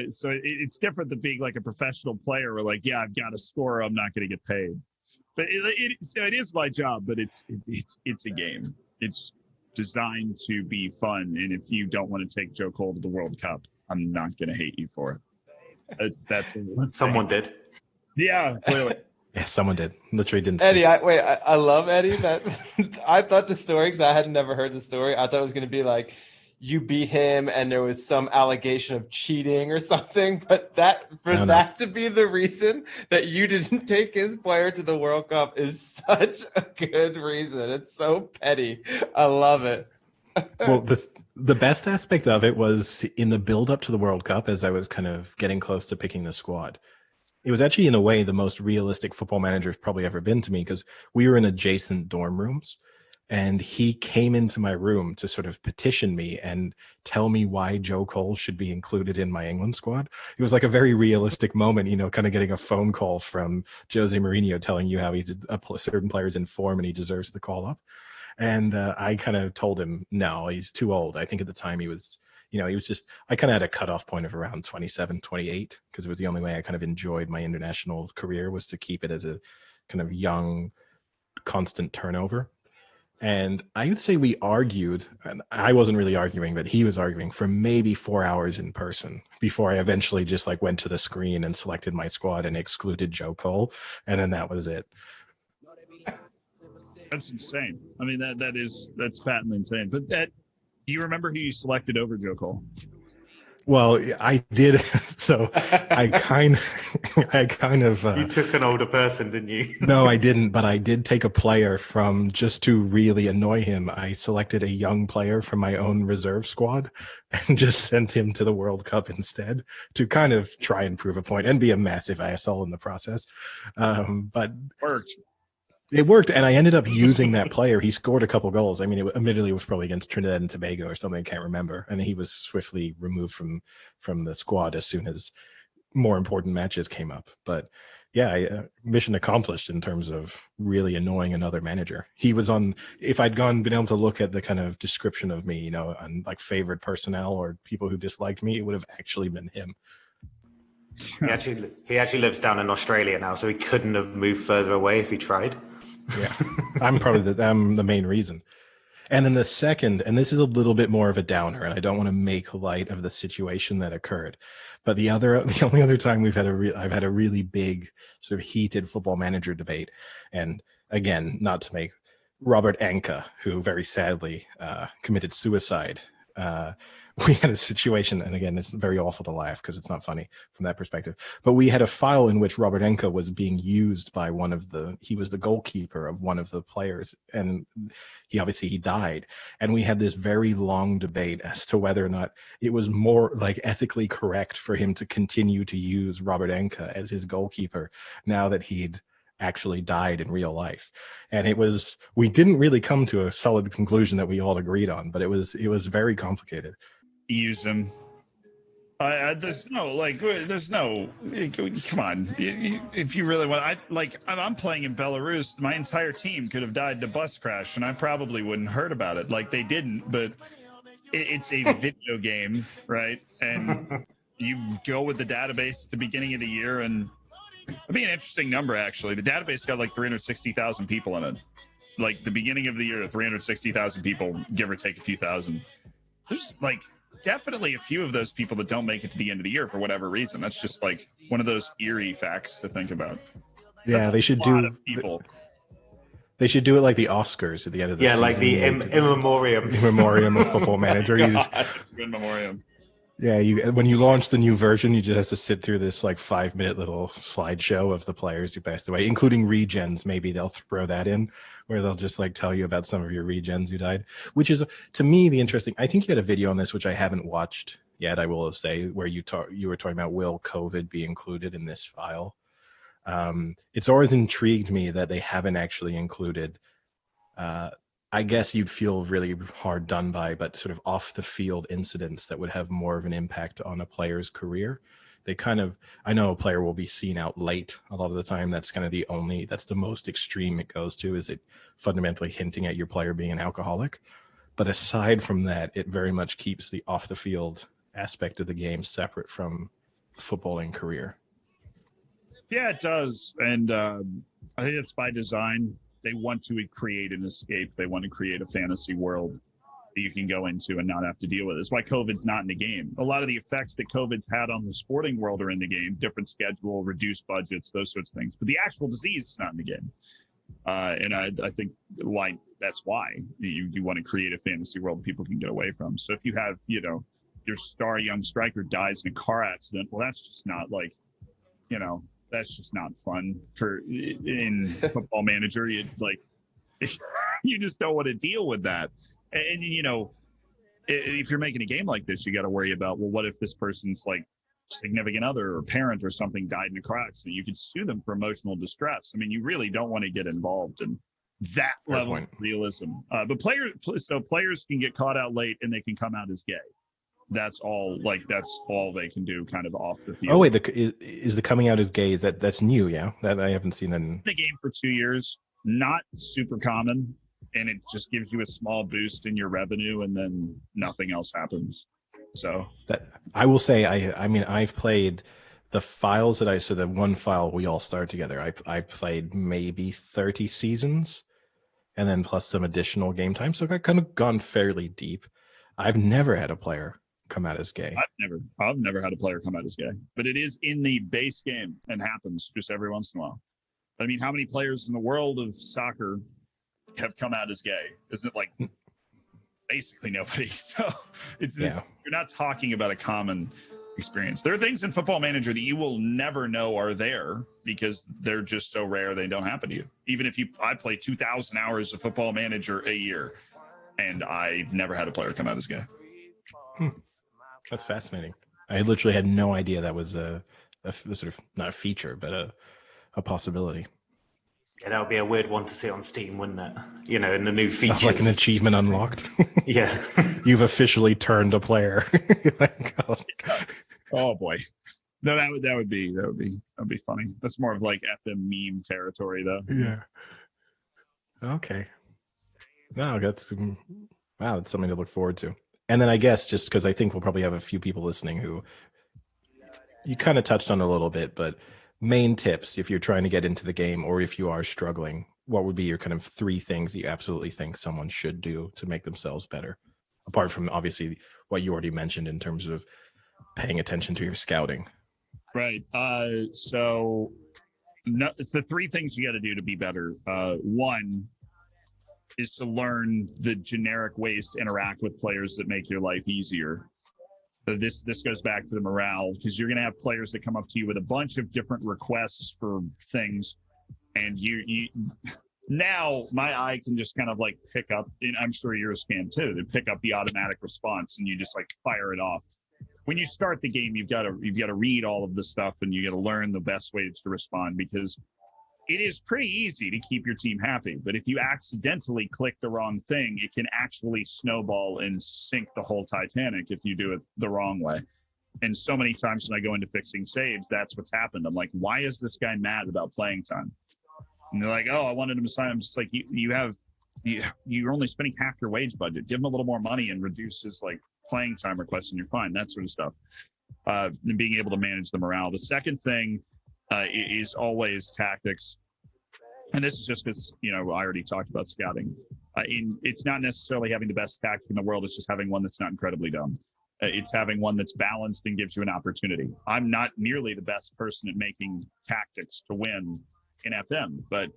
So it's different than being like a professional player where I've got to score, I'm not going to get paid. But it is my job, but it's a game. It's designed to be fun, and if you don't want to take Joe Cole to the World Cup, I'm not going to hate you for it. That's someone did. Yeah, clearly. Yeah, someone did. Literally didn't. Eddie, I love Eddie. That I thought the story, because I had never heard the story. I thought it was going to be like you beat him and there was some allegation of cheating or something. But that to be the reason that you didn't take his player to the World Cup is such a good reason. It's so petty. I love it. Well, the best aspect of it was in the build up to the World Cup, as I was kind of getting close to picking the squad. It was actually, in a way, the most realistic Football Manager has probably ever been to me, because we were in adjacent dorm rooms. and he came into my room to sort of petition me and tell me why Joe Cole should be included in my England squad. It was like a very realistic moment, kind of getting a phone call from Jose Mourinho telling you how he's a certain player's in form and he deserves the call up. And I kind of told him, no, he's too old. I think at the time he was just, I kind of had a cutoff point of around 27, 28, because it was the only way I kind of enjoyed my international career, was to keep it as a kind of young, constant turnover. And I would say we argued, and I wasn't really arguing, but he was arguing for maybe 4 hours in person before I eventually just like went to the screen and selected my squad and excluded Joe Cole. And then that was it. That's insane. I mean, that's patently insane. But do you remember who you selected over Joe Cole? Well, I did. So I kind of. You took an older person, didn't you? No, I didn't. But I did take a player from, just to really annoy him, I selected a young player from my own reserve squad and just sent him to the World Cup instead, to kind of try and prove a point and be a massive asshole in the process. But Worked. It worked, and I ended up using that player. He scored a couple goals. I mean, admittedly, it was probably against Trinidad and Tobago or something. I can't remember. And he was swiftly removed from the squad as soon as more important matches came up. But yeah, mission accomplished in terms of really annoying another manager. He was on. If I'd been able to look at the kind of description of me, on like favorite personnel or people who disliked me, it would have actually been him. He actually lives down in Australia now, so he couldn't have moved further away if he tried. Yeah, I'm the main reason. And then the second, and this is a little bit more of a downer, and I don't want to make light of the situation that occurred, but the only other time I've had a really big sort of heated football manager debate, and again, not to make Robert Anka, who very sadly committed suicide. We had a situation, and again, it's very awful to laugh because it's not funny from that perspective, but we had a file in which Robert Enka was being used by he was the goalkeeper of one of the players, and he died. And we had this very long debate as to whether or not it was more like ethically correct for him to continue to use Robert Enka as his goalkeeper now that he'd actually died in real life. And we didn't really come to a solid conclusion that we all agreed on, but it was very complicated. Use him. There's no come on. If you really want, I'm playing in Belarus. My entire team could have died in a bus crash, and I probably wouldn't heard about it. Like, they didn't, but it's a video game, right? And you go with the database at the beginning of the year, and it'd be an interesting number, actually. The database got like 360,000 people in it. Like, the beginning of the year, 360,000 people, give or take a few thousand. There's like definitely a few of those people that don't make it to the end of the year for whatever reason. That's just like one of those eerie facts to think about. Yeah, they should do. They should do it like the Oscars at the end of the season. Yeah, like the in memoriam of Football Manager. In memoriam. Yeah, when you launch the new version, you just have to sit through this like 5-minute little slideshow of the players who passed away, including regens. Maybe they'll throw that in, where they'll just like tell you about some of your regens who died, which is, to me, the interesting. I think you had a video on this, which I haven't watched yet, I will say, where you were talking about, will COVID be included in this file? It's always intrigued me that they haven't actually included. I guess you'd feel really hard done by, but sort of off the field incidents that would have more of an impact on a player's career. I know a player will be seen out late a lot of the time. That's kind of that's the most extreme it goes to, is it fundamentally hinting at your player being an alcoholic. But aside from that, it very much keeps the off the field aspect of the game separate from footballing career. Yeah, it does. And I think that's by design. They want to create an escape. They want to create a fantasy world that you can go into and not have to deal with. It's why COVID's not in the game. A lot of the effects that COVID's had on the sporting world are in the game. Different schedule, reduced budgets, those sorts of things. But the actual disease is not in the game. And I think that's why you want to create a fantasy world people can get away from. So if you have, your star young striker dies in a car accident, well, that's just not that's just not fun in Football Manager. You just don't want to deal with that. And if you're making a game like this, you got to worry about, well, what if this person's like significant other or parent or something died in a car accident? You could sue them for emotional distress. I mean, you really don't want to get involved in that Fair level point. of realism. But players can get caught out late and they can come out as gay. That's all they can do kind of off the field. Oh wait, is the coming out as gay? That's new? Yeah, that I haven't seen that. In the game for 2 years, not super common, and it just gives you a small boost in your revenue, and then nothing else happens. So that I will say, I mean, I've played the files so the one file we all started together. I played maybe 30 seasons, and then plus some additional game time. So I kind of gone fairly deep. I've never had a player come out as gay. I've never had a player come out as gay, but it is in the base game and happens just every once in a while. I mean, how many players in the world of soccer have come out as gay? Isn't it like basically nobody? So it's this, you're not talking about a common experience. There are things in Football Manager that you will never know are there because they're just so rare they don't happen to you. Even if I play 2,000 hours of Football Manager a year, and I've never had a player come out as gay. That's fascinating. I literally had no idea that was a sort of not a feature, but a possibility. Yeah, that would be a weird one to see on Steam, wouldn't it? You know, in the new features. Like an achievement unlocked. Yeah. You've officially turned a player. Like, oh boy. No, that would be funny. That's more of like FM meme territory though. Yeah. Okay. No, that's something to look forward to. And then I guess just because I think we'll probably have a few people listening who you kind of touched on a little bit, but main tips if you're trying to get into the game or if you are struggling, what would be your kind of 3 things that you absolutely think someone should do to make themselves better? Apart from obviously what you already mentioned in terms of paying attention to your scouting. Right. So it's the 3 things you got to do to be better. One is to learn the generic ways to interact with players that make your life easier. This goes back to the morale, because you're going to have players that come up to you with a bunch of different requests for things, and you now my eye can just kind of like pick up, and I'm sure yours can too, to pick up the automatic response, and you just like fire it off. When you start the game, you've got to read all of the stuff, and you got to learn the best ways to respond, because it is pretty easy to keep your team happy. But if you accidentally click the wrong thing, it can actually snowball and sink the whole Titanic if you do it the wrong way. And so many times when I go into fixing saves, that's what's happened. I'm like, why is this guy mad about playing time? And they're like, oh, I wanted him to sign. I'm just like, you're only spending half your wage budget. Give him a little more money and reduce his like playing time requests, and you're fine. That sort of stuff. And being able to manage the morale. The second thing is always tactics. And this is just because, I already talked about scouting. It's not necessarily having the best tactic in the world. It's just having one that's not incredibly dumb. It's having one that's balanced and gives you an opportunity. I'm not nearly the best person at making tactics to win in FM, but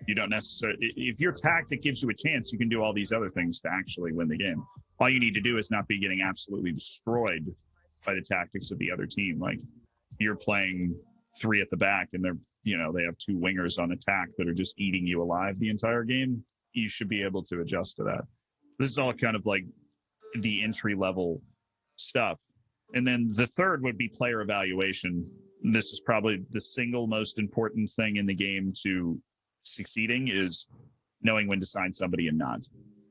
you don't necessarily, if your tactic gives you a chance, you can do all these other things to actually win the game. All you need to do is not be getting absolutely destroyed by the tactics of the other team. Like, you're playing 3 at the back and they're, they have 2 wingers on attack that are just eating you alive the entire game. You should be able to adjust to that. This is all kind of like the entry level stuff. And then the third would be player evaluation. This is probably the single most important thing in the game to succeeding, is knowing when to sign somebody and not.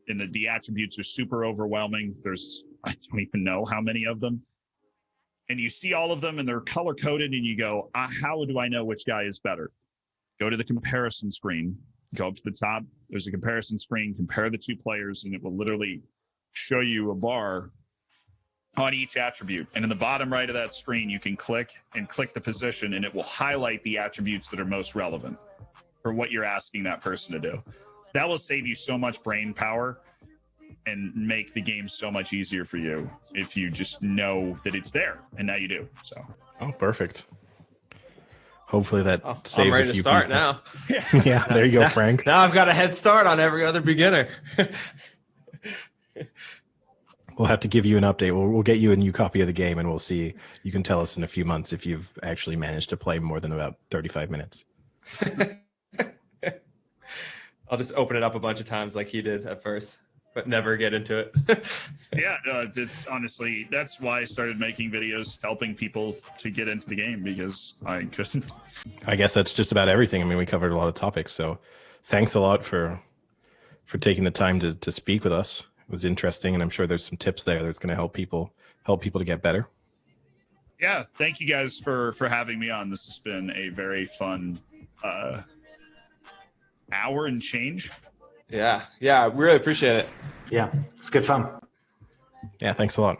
And the attributes are super overwhelming. I don't even know how many of them. And you see all of them and they're color coded, and you go, how do I know which guy is better? Go to the comparison screen, go up to the top. There's a comparison screen, compare the 2 players, and it will literally show you a bar on each attribute. And in the bottom right of that screen, you can click the position, and it will highlight the attributes that are most relevant for what you're asking that person to do. That will save you so much brain power and make the game so much easier for you if you just know that it's there, and now you do. So, perfect. Hopefully that saves I'm ready a few to start people. now. Yeah, there you go, Frank. Now I've got a head start on every other beginner. We'll have to give you an update. We'll get you a new copy of the game, and we'll see. You can tell us in a few months if you've actually managed to play more than about 35 minutes. I'll just open it up a bunch of times like he did at first, but never get into it. Yeah, it's honestly, that's why I started making videos helping people to get into the game, because I couldn't. I guess that's just about everything. I mean, we covered a lot of topics, so thanks a lot for taking the time to speak with us. It was interesting, and I'm sure there's some tips there that's going to help people to get better. Yeah, thank you guys for having me on. This has been a very fun hour and change. Yeah, we really appreciate it. Yeah, it's good fun. Yeah, thanks a lot.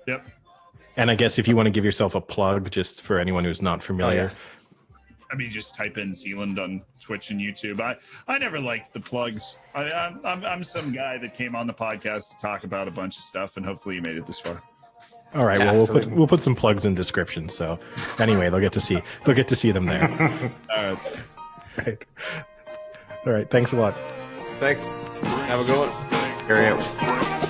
Yep. And I guess if you want to give yourself a plug, just for anyone who's not familiar. Oh, I mean, just type in Zealand on Twitch and YouTube. I never liked the plugs. I'm some guy that came on the podcast to talk about a bunch of stuff, and hopefully you made it this far. All right. Yeah, well, we'll put some plugs in description. So anyway, they'll get to see them there. All right. Right. All right. Thanks a lot. Thanks. Have a good one. Here we go.